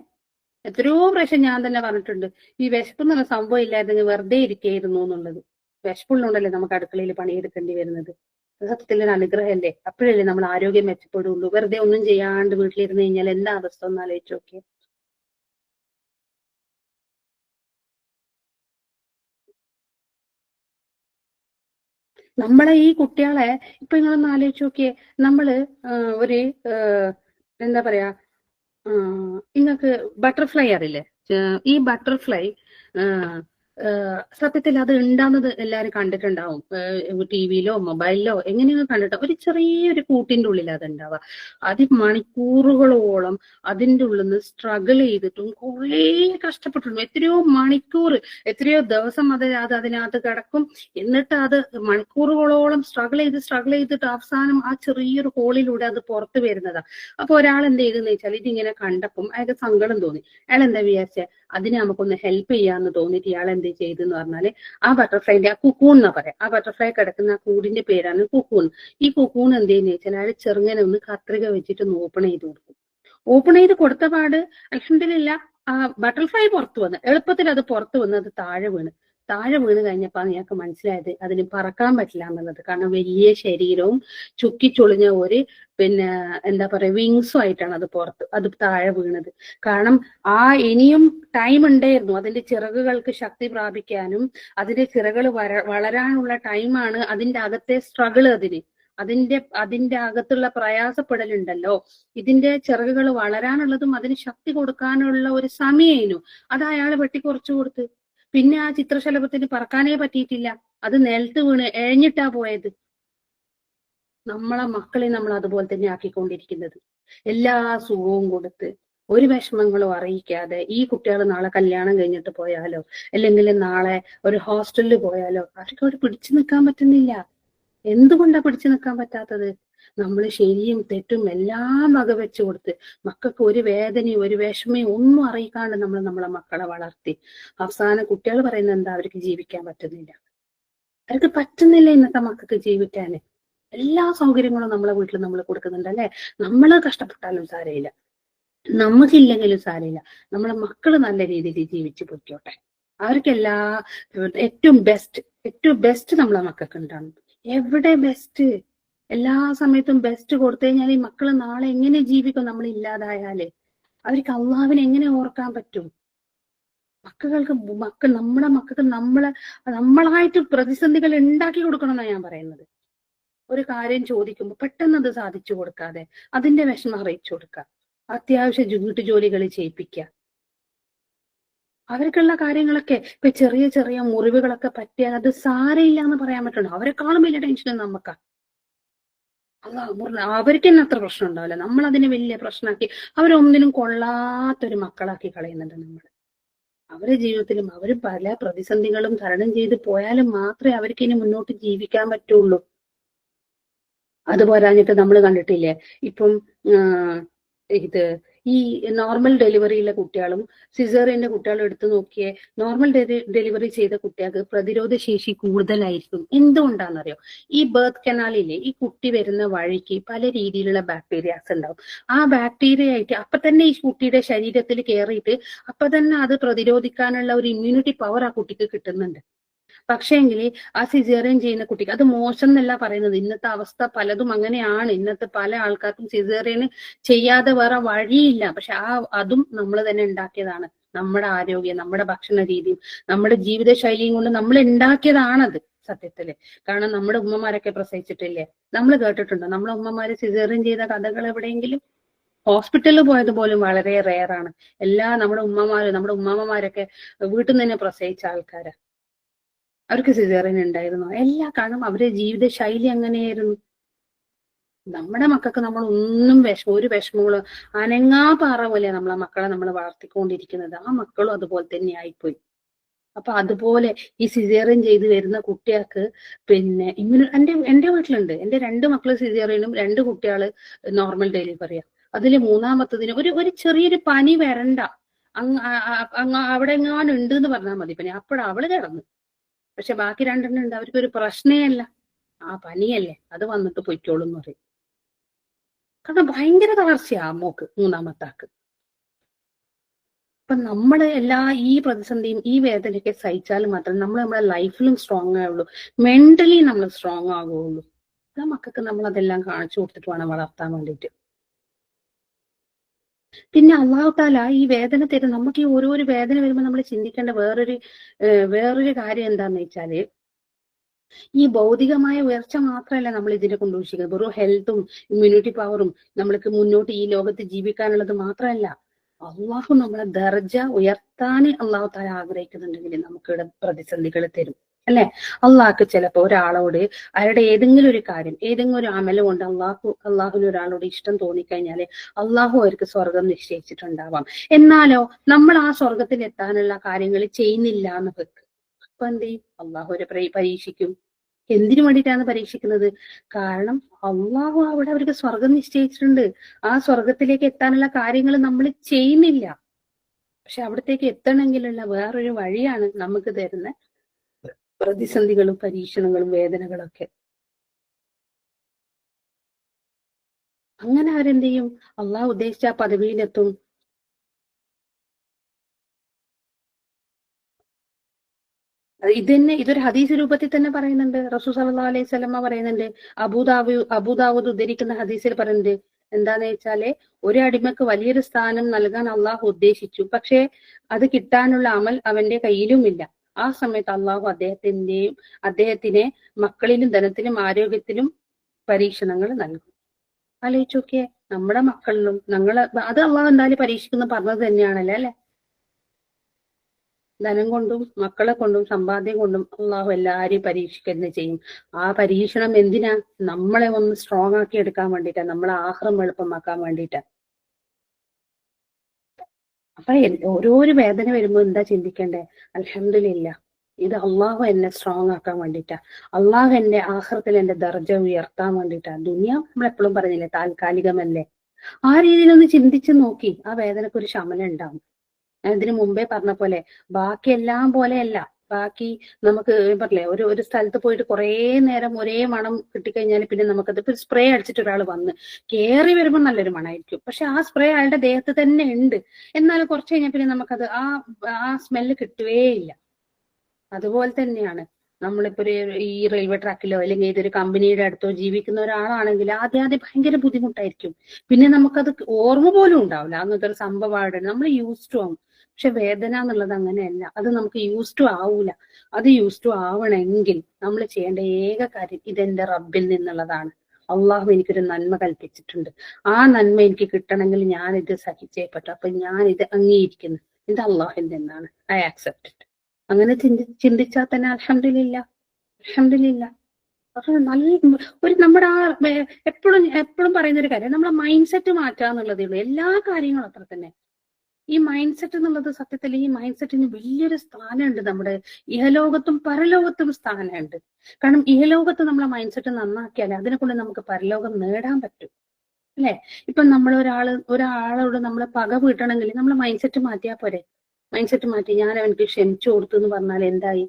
എത്രയോ പ്രാവശ്യം ഞാൻ തന്നെ പറഞ്ഞിട്ടുണ്ട്, ഈ വിശപ്പ് എന്നുള്ള സംഭവം ഇല്ലായിരുന്നെങ്കിൽ വെറുതെ ഇരിക്കായിരുന്നു എന്നുള്ളത്. വിശപ്പുള്ളതുകൊണ്ടല്ലേ നമുക്ക് അടുക്കളയിൽ പണിയെടുക്കേണ്ടി വരുന്നത്. സത്യത്തിൽ ഒരു അനുഗ്രഹമല്ലേ? അപ്പോഴല്ലേ നമ്മൾ ആരോഗ്യം മെച്ചപ്പെടുള്ളൂ. വെറുതെ ഒന്നും ചെയ്യാണ്ട് വീട്ടിലിരുന്ന് കഴിഞ്ഞാൽ എന്താ അവസ്ഥ ഒന്ന് ആലോചിച്ച് നോക്കിയേ. നമ്മളെ ഈ കുട്ടികളെ ഇപ്പൊ നിങ്ങളൊന്ന് ആലോചിച്ച് നോക്കിയേ. നമ്മള് ഒരു എന്താ പറയാ, നിങ്ങൾക്ക് ബട്ടർഫ്ലൈ അറിയില്ലേ? ഈ ബട്ടർഫ്ലൈ സത്യത്തിൽ അത് ഉണ്ടാകുന്നത് എല്ലാവരും കണ്ടിട്ടുണ്ടാവും. ടിവിയിലോ മൊബൈലിലോ എങ്ങനെയോ കണ്ടിട്ടുണ്ടാവും. ഒരു ചെറിയൊരു കൂട്ടിന്റെ ഉള്ളിൽ അത് ഉണ്ടാവുക. അത് മണിക്കൂറുകളോളം അതിൻ്റെ ഉള്ളിൽ നിന്ന് സ്ട്രഗിൾ ചെയ്തിട്ടും കുറേ കഷ്ടപ്പെട്ടിട്ടും എത്രയോ മണിക്കൂർ, എത്രയോ ദിവസം അത് അതിനകത്ത് കിടക്കും. എന്നിട്ട് അത് മണിക്കൂറുകളോളം സ്ട്രഗിൾ ചെയ്തിട്ട് അവസാനം ആ ചെറിയൊരു ഹോളിലൂടെ അത് പുറത്ത് വരുന്നതാ. അപ്പൊ ഒരാൾ എന്ത് ചെയ്തെന്ന് വെച്ചാൽ ഇതിങ്ങനെ കണ്ടപ്പം അയാൾക്ക് സങ്കടം തോന്നി. അയാൾ എന്താ വിചാരിച്ചേ, അതിനെ നമുക്കൊന്ന് ഹെൽപ്പ് ചെയ്യാന്ന് തോന്നിയിട്ട് ഇയാൾ എന്ത് ചെയ്തെന്ന് പറഞ്ഞാല് ആ ബട്ടർഫ്ലൈന്റെ ആ കുക്കൂൺ എന്നാ പറയാം, ആ ബട്ടർഫ്ലൈ കിടക്കുന്ന ആ കൂടിന്റെ പേരാണ് കുക്കൂൺ. ഈ കുക്കൂൺ എന്ത് ചെയ്യുന്ന വെച്ചാൽ അയാൾ ചെറുങ്ങനെ ഒന്ന് കത്രിക വെച്ചിട്ട് ഒന്ന് ഓപ്പൺ ചെയ്ത് കൊടുക്കും. ഓപ്പൺ ചെയ്ത് കൊടുത്ത പാട് അൽഹംദുലില്ലാ ആ ബട്ടർഫ്ലൈ പുറത്തു വന്ന്, എളുപ്പത്തിൽ അത് പുറത്തു വന്ന് അത് താഴെ വീണ് കഴിഞ്ഞപ്പോ ഞങ്ങൾക്ക് മനസ്സിലായത് അതിന് പറക്കാൻ പറ്റില്ല എന്നുള്ളത്. കാരണം വലിയ ശരീരവും ചുക്കിച്ചൊളിഞ്ഞ ഒരു എന്താ പറയാ വിങ്സും ആയിട്ടാണ് അത് താഴെ വീണത്. കാരണം ഇനിയും ടൈം ഉണ്ടായിരുന്നു അതിന്റെ ചിറകുകൾക്ക് ശക്തി പ്രാപിക്കാനും അതിന്റെ ചിറകുകൾ വളരാനുള്ള ടൈമാണ് അതിന്റെ അകത്തെ സ്ട്രഗിൾ. അതിന്റെ അകത്തുള്ള പ്രയാസപ്പെടലുണ്ടല്ലോ, ഇതിന്റെ ചിറകുകൾ വളരാനുള്ളതും അതിന് ശക്തി കൊടുക്കാനുള്ള ഒരു സമയമായിരുന്നു. അത് അയാൾ വെട്ടിക്കുറച്ചു കൊടുത്ത്. പിന്നെ ആ ചിത്രശലഭത്തിന് പറക്കാനേ പറ്റിയിട്ടില്ല, അത് നിലത്ത് വീണ് എഴഞ്ഞിട്ടാ പോയത്. നമ്മളെ മക്കളെ നമ്മൾ അതുപോലെ തന്നെ ആക്കിക്കൊണ്ടിരിക്കുന്നത്. എല്ലാ സുഖവും കൊടുത്ത് ഒരു വിഷമങ്ങളും അറിയിക്കാതെ ഈ കുട്ടികൾ നാളെ കല്യാണം കഴിഞ്ഞിട്ട് പോയാലോ അല്ലെങ്കിൽ നാളെ ഒരു ഹോസ്റ്റലിൽ പോയാലോ അവർക്ക് അവിടെ പിടിച്ചു നിൽക്കാൻ പറ്റുന്നില്ല. എന്തുകൊണ്ടാ പിടിച്ചു നിൽക്കാൻ പറ്റാത്തത്? നമ്മൾ ശരിയും തെറ്റും എല്ലാം വകവെച്ചു കൊടുത്ത് മക്കൾക്ക് ഒരു വേദനയും ഒരു വിഷമയും ഒന്നും അറിയിക്കാണ്ട് നമ്മൾ നമ്മളെ മക്കളെ വളർത്തി അവസാനം കുട്ടികൾ പറയുന്നത് എന്താ, അവർക്ക് ജീവിക്കാൻ പറ്റുന്നില്ല. അവർക്ക് പറ്റുന്നില്ല ഇന്നത്തെ മക്കൾക്ക് ജീവിക്കാന്. എല്ലാ സൗകര്യങ്ങളും നമ്മളെ വീട്ടിൽ നമ്മൾ കൊടുക്കുന്നുണ്ട്, അല്ലെ? നമ്മൾ കഷ്ടപ്പെട്ടാലും സാരമില്ല, നമുക്കില്ലെങ്കിലും സാരമില്ല, നമ്മളെ മക്കള് നല്ല രീതിയിൽ ജീവിച്ചു പൊയ്ക്കോട്ടെ. അവർക്ക് ഏറ്റവും ബെസ്റ്റ് നമ്മളെ മക്കൾക്ക് ഉണ്ടാകും. എവിടെ ബെസ്റ്റ്? എല്ലാ സമയത്തും ബെസ്റ്റ് കൊടുത്തു കഴിഞ്ഞാൽ ഈ മക്കള് നാളെ എങ്ങനെ ജീവിക്കും? നമ്മൾ ഇല്ലാതായാല് അവർക്ക് അള്ളാഹുവിനെ എങ്ങനെ ഓർക്കാൻ പറ്റും? നമ്മുടെ മക്കൾക്ക് നമ്മളായിട്ട് പ്രതിസന്ധികൾ ഉണ്ടാക്കി കൊടുക്കണം എന്നാണ് ഞാൻ പറയുന്നത്. ഒരു കാര്യം ചോദിക്കുമ്പോൾ പെട്ടെന്ന് അത് സാധിച്ചു കൊടുക്കാതെ അതിന്റെ വിഷമം അറിയിച്ചു കൊടുക്കുക, അത്യാവശ്യം വീട്ടുജോലികൾ ചെയ്യിപ്പിക്കുക. അവർക്കുള്ള കാര്യങ്ങളൊക്കെ ഇപ്പൊ ചെറിയ ചെറിയ മുറിവുകളൊക്കെ പറ്റിയാൽ അത് സാരയില്ല എന്ന് പറയാൻ പറ്റുള്ളൂ. അവരെക്കാളും വലിയ ടെൻഷൻ നമുക്കാ. അവർക്ക് തന്നെ അത്ര പ്രശ്നം ഉണ്ടാവില്ല, നമ്മൾ അതിനെ വലിയ പ്രശ്നമാക്കി അവരൊന്നിനും കൊള്ളാത്തൊരു മക്കളാക്കി കളയുന്നുണ്ട് നമ്മൾ. അവരുടെ ജീവിതത്തിലും അവർ പല പ്രതിസന്ധികളും തരണം ചെയ്ത് പോയാലും മാത്രമേ അവർക്ക് ഇനി മുന്നോട്ട് ജീവിക്കാൻ പറ്റുള്ളൂ. അത് പോരാഞ്ഞിട്ട് നമ്മൾ കണ്ടിട്ടില്ലേ ഇപ്പം ഈ നോർമൽ ഡെലിവറിയിലെ കുട്ടികളും സിസേറിയന്റെ കുട്ടികളും എടുത്തു നോക്കിയേ, നോർമൽ ഡെലിവറി ചെയ്ത കുട്ടികൾക്ക് പ്രതിരോധ ശേഷി കൂടുതലായിരിക്കും. എന്തുകൊണ്ടാണെന്നറിയോ? ഈ ബർത്ത് കനാലിലെ ഈ കുട്ടി വരുന്ന വഴിക്ക് പല രീതിയിലുള്ള ബാക്ടീരിയാസ് ഉണ്ടാവും. ആ ബാക്ടീരിയ ആയിട്ട് അപ്പൊ തന്നെ ഈ കുട്ടിയുടെ ശരീരത്തിൽ കയറിയിട്ട് അപ്പൊ തന്നെ അത് പ്രതിരോധിക്കാനുള്ള ഒരു ഇമ്മ്യൂണിറ്റി പവർ ആ കുട്ടിക്ക് കിട്ടുന്നുണ്ട്. പക്ഷേങ്കിൽ ആ സിസേറിയൻ ചെയ്യുന്ന കുട്ടിക്ക് അത് മോശം എന്നല്ല പറയുന്നത്. ഇന്നത്തെ അവസ്ഥ പലതും അങ്ങനെയാണ്. ഇന്നത്തെ പല ആൾക്കാർക്കും സിസേറിയന് ചെയ്യാതെ വേറെ വഴിയില്ല. പക്ഷെ അതും നമ്മൾ തന്നെ ഉണ്ടാക്കിയതാണ്. നമ്മുടെ ആരോഗ്യം, നമ്മുടെ ഭക്ഷണ രീതിയും നമ്മുടെ ജീവിത ശൈലിയും കൊണ്ട് നമ്മൾ ഉണ്ടാക്കിയതാണത് സത്യത്തില്. കാരണം നമ്മുടെ ഉമ്മമാരൊക്കെ പ്രസവിച്ചിട്ടില്ലേ, നമ്മൾ കേട്ടിട്ടുണ്ടോ നമ്മളെ ഉമ്മമാര് സിസേറിയൻ ചെയ്ത കഥകൾ എവിടെയെങ്കിലും? ഹോസ്പിറ്റലിൽ പോയത് പോലും വളരെ റെയർ ആണ്. നമ്മുടെ ഉമ്മമാരൊക്കെ വീട്ടിൽ നിന്ന് തന്നെ പ്രസവിച്ച ആൾക്കാരാ. അവർക്ക് സിസേറിയൻ ഉണ്ടായിരുന്നു. കാരണം അവരുടെ ജീവിത ശൈലി അങ്ങനെയായിരുന്നു. നമ്മുടെ മക്കൾക്ക് നമ്മൾ ഒന്നും ഒരു വിഷമങ്ങളും അനങ്ങാ പാറ പോലെ നമ്മളെ മക്കളെ നമ്മൾ വളർത്തിക്കൊണ്ടിരിക്കുന്നത്. ആ മക്കളും അതുപോലെ തന്നെ ആയിപ്പോയി. അപ്പൊ അതുപോലെ ഈ സിസേറിയൻ ചെയ്ത് വരുന്ന കുട്ടികൾക്ക് പിന്നെ എന്റെ വീട്ടിലുണ്ട്. എന്റെ 2 മക്കള് സിസേറിയനും 2 കുട്ടികള് നോർമൽ ഡെലിവറിയാ. അതില് മൂന്നാമത്തതിന് ഒരു ചെറിയൊരു പനി വരണ്ട, അവിടെ എങ്ങാനും ഉണ്ട് എന്ന് പറഞ്ഞാൽ മതി പനി, അവള് കിടന്നു. പക്ഷെ ബാക്കി 2 ഉണ്ട്, അവർക്കൊരു പ്രശ്നേ അല്ല. ആ പനിയല്ലേ, അത് വന്നിട്ട് പൊയ്ക്കോളും എന്ന് പറയും. കാരണം ഭയങ്കര തളർച്ചയാ അമ്മോക്ക്, മൂന്നാമത്താക്ക്. അപ്പൊ നമ്മള് ഈ പ്രതിസന്ധിയും ഈ വേദനയൊക്കെ സഹിച്ചാൽ മാത്രമേ നമ്മുടെ ലൈഫിലും സ്ട്രോങ് ആവുള്ളൂ, മെന്റലി നമ്മൾ സ്ട്രോങ് ആകുള്ളൂ. ആ മക്കൾക്ക് നമ്മൾ അതെല്ലാം കാണിച്ചു കൊടുത്തിട്ട് വേണം വളർത്താൻ വേണ്ടിയിട്ട്. പിന്നെ അള്ളാഹു താല ഈ വേദന തരും. നമുക്ക് ഈ ഓരോരോ വേദന വരുമ്പോൾ നമ്മൾ ചിന്തിക്കേണ്ട വേറൊരു കാര്യം എന്താന്ന് വെച്ചാല്, ഈ ഭൗതികമായ ഉയർച്ച മാത്രമല്ല നമ്മൾ ഇതിനെ കൊണ്ട് ഉദ്ദേശിക്കുന്നത്. വെറും ഹെൽത്തും ഇമ്മ്യൂണിറ്റി പവറും നമ്മൾക്ക് മുന്നോട്ട് ഈ ലോകത്ത് ജീവിക്കാനുള്ളത് മാത്രമല്ല, അള്ളാഹു നമ്മളെ ദർജ ഉയർത്താൻ അള്ളാഹു താല ആഗ്രഹിക്കുന്നുണ്ടെങ്കിൽ നമുക്കിവിടെ പ്രതിസന്ധികൾ തരും, അല്ലെ? അള്ളാഹ്ക്ക് ചിലപ്പോ ഒരാളോട് അയാളുടെ ഏതെങ്കിലും ഒരു കാര്യം, ഏതെങ്കിലും ഒരു അമല കൊണ്ട് അള്ളാഹുവിന് ഒരാളോട് ഇഷ്ടം തോന്നിക്കഴിഞ്ഞാല് അള്ളാഹു അവർക്ക് സ്വർഗം നിശ്ചയിച്ചിട്ടുണ്ടാവാം. എന്നാലോ നമ്മൾ ആ സ്വർഗത്തിൽ എത്താനുള്ള കാര്യങ്ങൾ ചെയ്യുന്നില്ല എന്ന് വെക്ക്. അപ്പൊ എന്ത് ചെയ്യും? അള്ളാഹു അവരെ പരീക്ഷിക്കും. എന്തിനു വേണ്ടിയിട്ടാണ് പരീക്ഷിക്കുന്നത്? കാരണം അള്ളാഹു അവിടെ അവർക്ക് സ്വർഗം നിശ്ചയിച്ചിട്ടുണ്ട്. ആ സ്വർഗത്തിലേക്ക് എത്താനുള്ള കാര്യങ്ങൾ നമ്മൾ ചെയ്യുന്നില്ല. പക്ഷെ അവിടത്തേക്ക് എത്തണമെങ്കിലുള്ള വേറൊരു വഴിയാണ് നമുക്ക് തരുന്ന പ്രതിസന്ധികളും പരീക്ഷണങ്ങളും വേദനകളൊക്കെ. അങ്ങനെ അവരെന്ത് ചെയ്യും? അള്ളാഹു ഉദ്ദേശിച്ച പദവിയിലെത്തും. ഇതൊരു ഹദീസ് രൂപത്തിൽ തന്നെ പറയുന്നുണ്ട്. റസൂൽ സല്ലല്ലാഹു അലൈഹി വസല്ലമ പറയുന്നുണ്ട്, അബൂദാവൂദ് ഉദ്ധരിക്കുന്ന ഹദീസിൽ പറയുന്നുണ്ട്, എന്താന്ന് വെച്ചാല് ഒരു അടിമക്ക് വലിയൊരു സ്ഥാനം നൽകാൻ അള്ളാഹു ഉദ്ദേശിച്ചു, പക്ഷെ അത് കിട്ടാനുള്ള അമൽ അവന്റെ കയ്യിലുമില്ല. ആ സമയത്ത് അള്ളാഹു അദ്ദേഹത്തിനെ മക്കളിലും ധനത്തിലും ആരോഗ്യത്തിലും പരീക്ഷണങ്ങൾ നൽകും. ആലോചിച്ച് നോക്കിയേ, നമ്മുടെ മക്കളിലും അത് അള്ളാഹു എന്തായാലും പരീക്ഷിക്കുന്ന പറഞ്ഞത് തന്നെയാണല്ലോ, അല്ലെ? ധനം കൊണ്ടും മക്കളെ കൊണ്ടും സമ്പാദ്യം കൊണ്ടും അള്ളാഹു എല്ലാരെയും പരീക്ഷിക്കുക ചെയ്യും. ആ പരീക്ഷണം എന്തിനാ? നമ്മളെ ഒന്ന് സ്ട്രോങ് ആക്കി എടുക്കാൻ വേണ്ടിയിട്ടാ, നമ്മളെ ആഹ്റം എളുപ്പമാക്കാൻ വേണ്ടിയിട്ടാ. അപ്പൊ ഓരോരോ വേദന വരുമ്പോ എന്താ ചിന്തിക്കണ്ടേ? അൽഹംദുലില്ലാ, ഇത് അള്ളാഹു എന്നെ സ്ട്രോങ് ആക്കാൻ വേണ്ടിയിട്ടാ, അള്ളാഹു എന്റെ ആഹ്റത്തിൽ എന്റെ ദർജ ഉയർത്താൻ വേണ്ടിയിട്ടാ. ദുനിയാവ് നമ്മളെപ്പോഴും പറഞ്ഞില്ലേ താൽക്കാലികമല്ലേ? ആ രീതിയിലൊന്ന് ചിന്തിച്ചു നോക്കി, ആ വേദനക്ക് ഒരു ശമനം ഉണ്ടാവും. ഞാൻ ഇതിനു മുമ്പേ പറഞ്ഞ പോലെ ബാക്കി എല്ലാം പോലെയല്ല. ബാക്കി നമുക്ക് പറഞ്ഞില്ലേ, ഒരു സ്ഥലത്ത് പോയിട്ട് കുറേ നേരം ഒരേ മണം കിട്ടിക്കഴിഞ്ഞാൽ പിന്നെ നമുക്കത് ഇപ്പൊ സ്പ്രേ അടിച്ചിട്ട് ഒരാൾ വന്ന് കേറി വരുമ്പോൾ നല്ലൊരു മണമായിരിക്കും, പക്ഷെ ആ സ്പ്രേ അയാളുടെ ദേഹത്ത് തന്നെ ഉണ്ട്. എന്നാലും കുറച്ച് കഴിഞ്ഞാൽ പിന്നെ നമുക്കത് ആ സ്മെല്ല് കിട്ടുവേ ഇല്ല. അതുപോലെ തന്നെയാണ് നമ്മളിപ്പോ ഈ റെയിൽവേ ട്രാക്കിലോ അല്ലെങ്കിൽ ഏതൊരു കമ്പനിയുടെ അടുത്തോ ജീവിക്കുന്ന ഒരാളാണെങ്കിൽ ആദ്യം ഭയങ്കര ബുദ്ധിമുട്ടായിരിക്കും. പിന്നെ നമുക്കത് ഓർമ്മ പോലും ഉണ്ടാവില്ല, അങ്ങനത്തെ ഒരു സംഭവമാണ്. നമ്മൾ യൂസ് ടു ആവും. പക്ഷെ വേദന എന്നുള്ളത് അങ്ങനെയല്ല, അത് നമുക്ക് യൂസ് ടു ആവൂല. അത് യൂസ് ടു ആവണമെങ്കിൽ നമ്മൾ ചെയ്യേണ്ട ഏക കാര്യം, ഇതെന്റെ റബ്ബിൽ നിന്നുള്ളതാണ്. അള്ളാഹു എനിക്കൊരു നന്മ കൽപ്പിച്ചിട്ടുണ്ട്, ആ നന്മ എനിക്ക് കിട്ടണമെങ്കിൽ ഞാൻ ഇത് സഹിച്ചേ പറ്റൂ. അപ്പൊ ഞാൻ ഇത് അംഗീകരിക്കുന്നു, ഇത് അള്ളാഹുവിൽ നിന്നാണ്, ഐ ആക്സെപ്റ്റ് ഇറ്റ്. അങ്ങനെ ചിന്തിച്ചാൽ തന്നെ അൽഹംദുലില്ലാ. നല്ല നമ്മുടെ എപ്പോഴും പറയുന്ന ഒരു കാര്യം, നമ്മളെ മൈൻഡ് സെറ്റ് മാറ്റുക എന്നുള്ളതേ ഉള്ളൂ. എല്ലാ കാര്യങ്ങളും അത്ര തന്നെ. ഈ മൈൻഡ് സെറ്റ് എന്നുള്ളത് സത്യത്തിൽ ഈ മൈൻഡ് സെറ്റിന് വലിയൊരു സ്ഥാനമുണ്ട്. നമ്മുടെ ഇഹലോകത്തും പരലോകത്തും സ്ഥാനമുണ്ട്. കാരണം ഇഹലോകത്ത് നമ്മളെ മൈൻഡ് സെറ്റ് നന്നാക്കിയാൽ അതിനെ കൊണ്ട് നമുക്ക് പരലോകം നേടാൻ പറ്റും, അല്ലെ? ഇപ്പൊ നമ്മൾ ഒരാളോട് നമ്മളെ പക വീട്ടണമെങ്കിൽ നമ്മളെ മൈൻഡ് സെറ്റ് മാറ്റിയാൽ പോരെ? മൈൻഡ് സെറ്റ് മാറ്റി ഞാൻ അവനക്ക് ക്ഷമിച്ചു കൊടുത്തു എന്ന് പറഞ്ഞാൽ എന്തായി?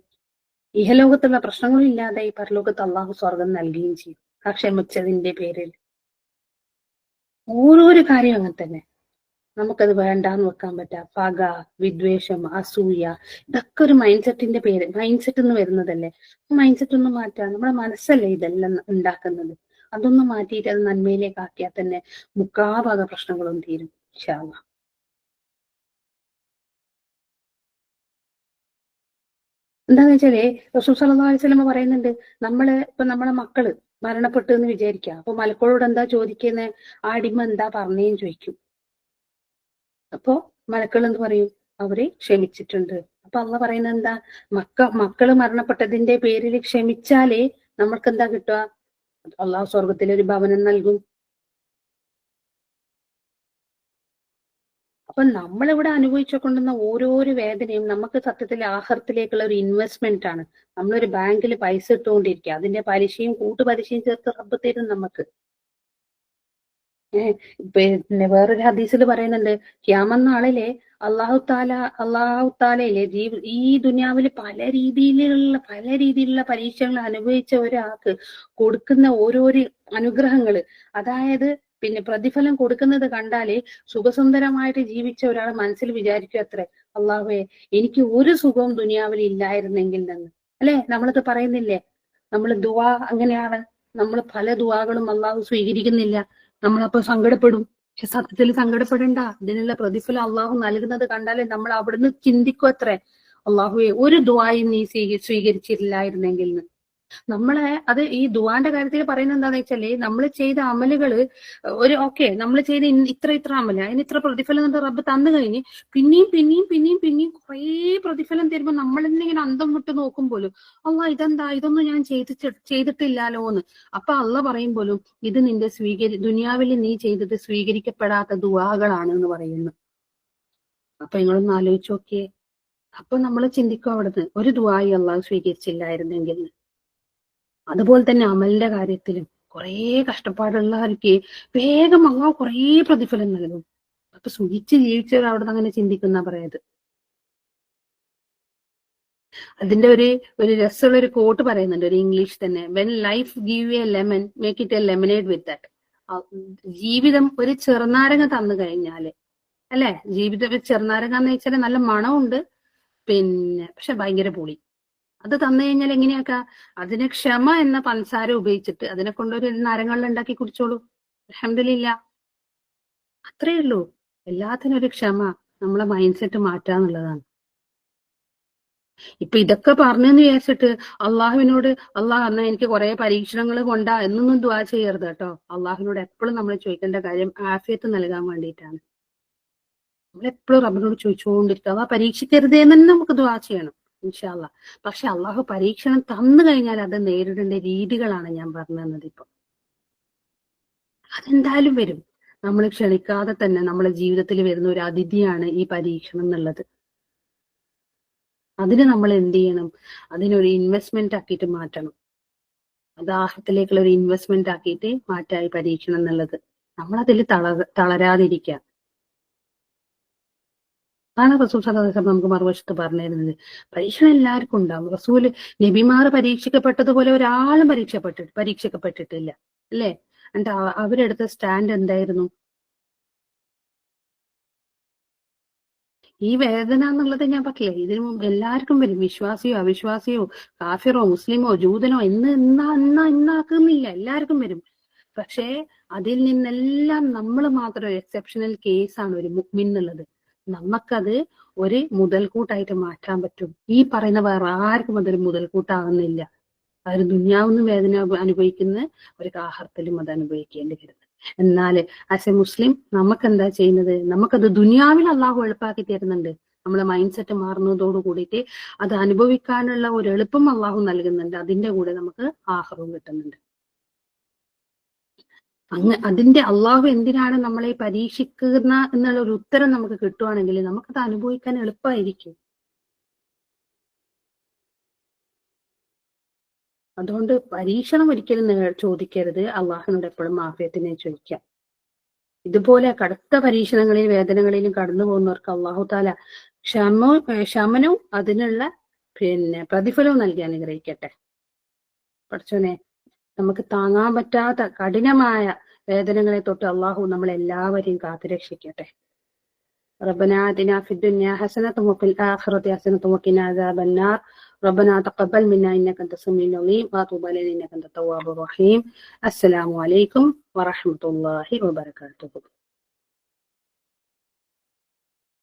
ഇഹലോകത്തുള്ള പ്രശ്നങ്ങളും ഇല്ലാതായി, പരലോകത്ത് അള്ളാഹു സ്വർഗം നൽകുകയും ചെയ്യും ആ ക്ഷമിച്ചതിന്റെ പേരിൽ. ഓരോരോ കാര്യം അങ്ങനെ തന്നെ. നമുക്കത് വേണ്ടാന്ന് വെക്കാൻ പറ്റാ. പക, വിദ്വേഷം, അസൂയ, ഇതൊക്കെ ഒരു മൈൻഡ് സെറ്റിന്റെ പേര്. മൈൻഡ് സെറ്റ് എന്ന് വരുന്നതല്ലേ. മൈൻഡ് സെറ്റ് ഒന്നും മാറ്റാം. നമ്മുടെ മനസ്സല്ലേ ഇതെല്ലാം ഉണ്ടാക്കുന്നത്. അതൊന്നും മാറ്റിയിട്ട് അത് നന്മയിലേക്ക് ആക്കിയാൽ തന്നെ മുക്കാഭാഗ പ്രശ്നങ്ങളും തീരും ഇൻഷാ അല്ലാഹ്. എന്താന്ന് വെച്ചാലേ റസൂൽ സല്ലല്ലാഹു അലൈഹി വസല്ലം പറയുന്നുണ്ട്, നമ്മളെ മക്കള് മരണപ്പെട്ടു എന്ന് വിചാരിക്കുക. അപ്പൊ മലക്കളോട് എന്താ ചോദിക്കുന്നത്? ആ അടിമ എന്താ പറഞ്ഞേന്ന് ചോദിക്കും. അപ്പോ മലക്കൾ എന്ത് പറയും? അവര് ക്ഷമിച്ചിട്ടുണ്ട്. അപ്പൊ അള്ളാഹ് പറയുന്നത് എന്താ? മക്കള് മരണപ്പെട്ടതിന്റെ പേരിൽ ക്ഷമിച്ചാലേ നമ്മൾക്ക് എന്താ കിട്ടുക? അള്ളാഹു സ്വർഗത്തിലൊരു ഭവനം നൽകും. അപ്പൊ നമ്മളിവിടെ അനുഭവിച്ചുകൊണ്ടുന്ന ഓരോരോ വേദനയും നമുക്ക് സത്യത്തിൽ ആഖിറത്തിലേക്കുള്ള ഒരു ഇൻവെസ്റ്റ്മെന്റ് ആണ്. നമ്മളൊരു ബാങ്കിൽ പൈസ ഇട്ടുകൊണ്ടിരിക്കുക, അതിന്റെ പലിശയും കൂട്ടുപലിശയും ചേർത്ത് റബ്ബ് തരും നമുക്ക്. പിന്നെ വേറൊരു ഹദീസിൽ പറയുന്നുണ്ട്, ഖിയാമത്ത് നാളിലെ അള്ളാഹു താലയിലെ ഈ ദുനിയാവിൽ പല രീതിയിലുള്ള പരീക്ഷകൾ അനുഭവിച്ച ഒരാൾക്ക് കൊടുക്കുന്ന ഓരോരോ അനുഗ്രഹങ്ങള്, അതായത് പിന്നെ പ്രതിഫലം കൊടുക്കുന്നത് കണ്ടാലേ സുഖസുന്ദരമായിട്ട് ജീവിച്ച ഒരാൾ മനസ്സിൽ വിചാരിക്കും അത്രേ, അള്ളാഹുവേ എനിക്ക് ഒരു സുഖവും ദുനിയാവിൽ ഇല്ലായിരുന്നെങ്കിൽ എന്ന്. അല്ലെ, നമ്മളത് പറയുന്നില്ലേ? നമ്മൾ ദുആ അങ്ങനെയാണ്. നമ്മൾ പല ദുആകളും അള്ളാഹു സ്വീകരിക്കുന്നില്ല. നമ്മളപ്പോ സങ്കടപ്പെടും. പക്ഷെ സത്യത്തിൽ സങ്കടപ്പെടണ്ട. ഇതിനുള്ള പ്രതിഫലം അള്ളാഹു നൽകുന്നത് കണ്ടാലേ നമ്മൾ അവിടുന്ന് ചിന്തിക്കും അത്രേ, അള്ളാഹുവെ ഒരു ദുആയും നീ സ്വീകരിച്ചില്ലായിരുന്നെങ്കിൽ. അത് ഈ ദുആന്റെ കാര്യത്തിൽ പറയുന്നത് എന്താന്ന് വെച്ചാല്, നമ്മൾ ചെയ്ത അമലുകള് നമ്മൾ ചെയ്ത ഇത്ര അമല്, അതിന് ഇത്ര പ്രതിഫലം എന്ന് റബ്ബ് തന്നു കഴിഞ്ഞ് പിന്നെയും കുറേ പ്രതിഫലം തരുമ്പോ നമ്മൾ തന്നെ ഇങ്ങനെ അന്തം വിട്ട് നോക്കും പോലും, ഇതൊന്നും ഞാൻ ചെയ്തിട്ടില്ലാലോ എന്ന്. അപ്പൊ അള്ളാഹ് പറയും പോലും, ഇത് നിന്റെ ദുനിയാവിൽ നീ ചെയ്തത് സ്വീകരിക്കപ്പെടാത്ത ദുആകളാണ് എന്ന് പറയുന്നു. അപ്പൊ നിങ്ങളൊന്ന് ആലോചിച്ച് നോക്കിയേ. അപ്പൊ നമ്മൾ ചിന്തിക്കും അവിടുന്ന്, ഒരു ദുആയി അള്ളാഹു സ്വീകരിച്ചില്ലായിരുന്നെങ്കിൽ. അതുപോലെ തന്നെ അമലിന്റെ കാര്യത്തിലും കുറേ കഷ്ടപ്പാടുള്ളവർക്ക് വേഗം അള്ളാഹു കുറേ പ്രതിഫലം നൽകും. അപ്പൊ സുഖിച്ച് ജീവിച്ചവർ അവിടെ നിന്ന് അങ്ങനെ ചിന്തിക്കുന്ന പറയത്. അതിന്റെ ഒരു രസമുള്ള ഒരു കോട്ട് പറയുന്നുണ്ട്, ഒരു ഇംഗ്ലീഷ് തന്നെ. When life give A lemon make it A lemonade with that. ജീവിതം ഒരു ചെറുനാരങ്ങ തന്നു കഴിഞ്ഞാല്, അല്ലെ, ജീവിതം ചെറുനാരങ്ങ എന്ന് വെച്ചാൽ നല്ല മണമുണ്ട്, പിന്നെ പക്ഷെ ഭയങ്കര പുളി. അത് തന്നു കഴിഞ്ഞാൽ എങ്ങനെയാക്ക? അതിന് ക്ഷമ എന്ന പഞ്ചസാര ഉപയോഗിച്ചിട്ട് അതിനെ കൊണ്ടൊരു നാരങ്ങളിൽ ഉണ്ടാക്കി കുടിച്ചോളൂ. അൽഹംദുലില്ലാ. അത്രേ ഉള്ളൂ. എല്ലാത്തിനും ഒരു ക്ഷമ, നമ്മളെ മൈൻഡ് സെറ്റ് മാറ്റാന്നുള്ളതാണ്. ഇപ്പൊ ഇതൊക്കെ പറഞ്ഞെന്ന് വിചാരിച്ചിട്ട് അള്ളാഹുവിനോട് എന്നാ എനിക്ക് കുറെ പരീക്ഷണങ്ങൾ കൊണ്ടാ എന്നൊന്നും ദുആ ചെയ്യരുത് കേട്ടോ. അള്ളാഹുവിനോട് എപ്പോഴും നമ്മൾ ചോദിക്കേണ്ട കാര്യം ആഫിയത്ത് നൽകാൻ വേണ്ടിയിട്ടാണ്. നമ്മളെപ്പോഴും റബ്ബിനോട് ചോദിച്ചുകൊണ്ടിരിക്കുക, അള്ളാഹ് പരീക്ഷിക്കരുതേ എന്ന് തന്നെ നമുക്ക് ദുആ ചെയ്യണം ഇൻഷാ അല്ലാഹ്. പക്ഷെ അള്ളാഹു പരീക്ഷണം തന്നു കഴിഞ്ഞാൽ അത് നേരിടേണ്ട രീതികളാണ് ഞാൻ പറഞ്ഞു തന്നത്. ഇപ്പൊ അതെന്തായാലും വരും. നമ്മൾ ക്ഷണിക്കാതെ തന്നെ നമ്മുടെ ജീവിതത്തിൽ വരുന്ന ഒരു അതിഥിയാണ് ഈ പരീക്ഷണം എന്നുള്ളത്. അതിന് നമ്മൾ എന്ത് ചെയ്യണം? അതിനൊരു ഇൻവെസ്റ്റ്മെന്റ് ആക്കിയിട്ട് മാറ്റണം. അത് ആഹത്തിലേക്കുള്ള ഒരു ഇൻവെസ്റ്റ്മെന്റ് ആക്കിയിട്ട് മാറ്റായി പരീക്ഷണം എന്നുള്ളത്. നമ്മളതിൽ തളരാതിരിക്കുക. അതാണ് റസൂൽ സല്ലല്ലാഹു അലൈഹി വസല്ലം നമുക്ക് മറുവശത്ത് പറഞ്ഞു തരുന്നത്. പരീക്ഷണം എല്ലാവർക്കും ഉണ്ടാവും. റസൂല് നബിമാർ പരീക്ഷിക്കപ്പെട്ടതുപോലെ ഒരാളും പരീക്ഷിക്കപ്പെട്ടിട്ടില്ല, അല്ലേ? എന്നിട്ട് അവരെടുത്ത സ്റ്റാൻഡ് എന്തായിരുന്നു? ഈ വേദന എന്നുള്ളത് ഞാൻ പറഞ്ഞില്ലേ, ഇതിനു മുമ്പ് എല്ലാവർക്കും വരും. വിശ്വാസിയോ അവിശ്വാസിയോ കാഫിറോ മുസ്ലിമോ ജൂതനോ ഇന്നാക്കുന്നില്ല, എല്ലാവർക്കും വരും. പക്ഷേ അതിൽ നിന്നെല്ലാം നമ്മൾ മാത്രം എക്സെപ്ഷണൽ കേസാണ് ഒരു മുഅ്മിൻ എന്നുള്ളത്. നമുക്കത് ഒരു മുതൽക്കൂട്ടായിട്ട് മാറ്റാൻ പറ്റും. ഈ പറയുന്ന വേറെ ആർക്കും അതൊരു മുതൽക്കൂട്ടാവുന്നില്ല. അവർ ദുനിയാവുന്ന വേദന അനുഭവിക്കുന്ന ഒരു ആഖിറത്തിലും അത് അനുഭവിക്കേണ്ടി വരുന്നത്. എന്നാല് ആസ് എ മുസ്ലിം നമുക്ക് എന്താ ചെയ്യുന്നത്? നമുക്കത് ദുനിയാവിൽ അള്ളാഹു എളുപ്പാക്കി തരുന്നുണ്ട്. നമ്മളെ മൈൻഡ് സെറ്റ് മാറുന്നതോട് കൂടിയിട്ട് അത് അനുഭവിക്കാനുള്ള ഒരു എളുപ്പം അള്ളാഹു നൽകുന്നുണ്ട്. അതിന്റെ കൂടെ നമുക്ക് ആഖിറവും കിട്ടുന്നുണ്ട്. അതിന്റെ അള്ളാഹു എന്തിനാണ് നമ്മളെ പരീക്ഷിക്കുന്ന എന്നുള്ള ഒരു ഉത്തരം നമുക്ക് കിട്ടുവാണെങ്കിൽ നമുക്കത് അനുഭവിക്കാൻ എളുപ്പമായിരിക്കും. അതുകൊണ്ട് പരീക്ഷണം ഒരിക്കലും ചോദിക്കരുത്. അള്ളാഹുനോട് എപ്പോഴും ആഫിയത്തിനെ ചോദിക്കാം. ഇതുപോലെ കടുത്ത പരീക്ഷണങ്ങളിൽ വേദനകളിലും കടന്നു പോകുന്നവർക്ക് അള്ളാഹു താല ക്ഷമനും അതിനുള്ള പ്രതിഫലവും നൽകി അനുഗ്രഹിക്കട്ടെ. പഠിച്ചോനെ, നമുക്ക് താങ്ങാൻ പറ്റാത്ത കഠിനമായ വേദനകളെ തൊട്ട് അള്ളാഹു നമ്മളെല്ലാവരെയും കാത്തുരക്ഷിക്കട്ടെ. ربنا آتنا في الدنيا حسنة وفي الآخرة حسنة وقنا عذاب النار. ربنا تقبل منا إنك أنت السميع العليم وتب علينا إنك أنت التواب الرحيم. السلام عليكم ورحمة الله وبركاته.